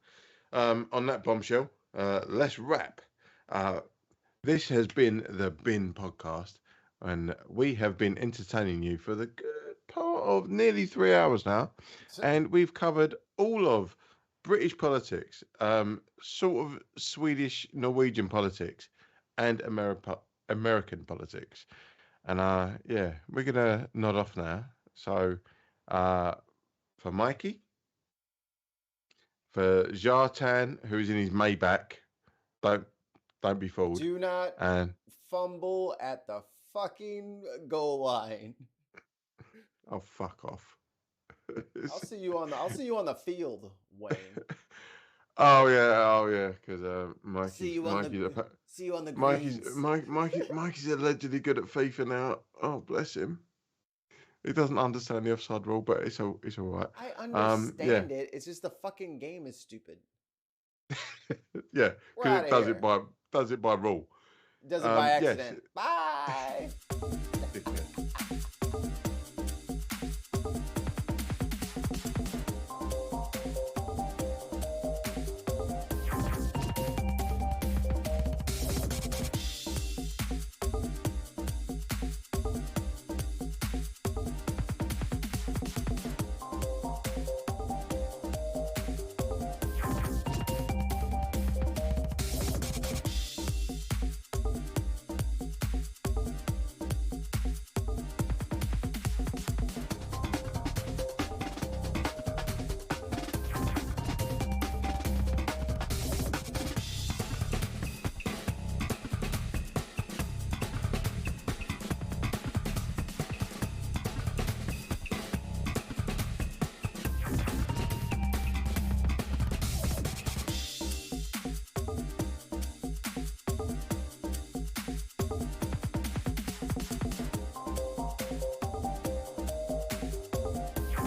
on that bombshell, let's wrap. This has been the Bin Podcast, and we have been entertaining you for the good part of nearly 3 hours now, and we've covered all of British politics, sort of Swedish, Norwegian politics, and American politics. And we're gonna nod off now. So, for Mikey, For Zartan, who's in his Maybach, don't be fooled. Do not And fumble at the fucking goal line. oh, fuck off. I'll see you on the field, Wayne. Oh yeah, because See you on the Mikey's greens. Mikey's allegedly good at FIFA now. Oh, bless him. He doesn't understand the offside rule, but it's all right. I understand it. It's just the fucking game is stupid. Yeah, We're because outta it does it by rule. Does it by Yes. accident. Bye.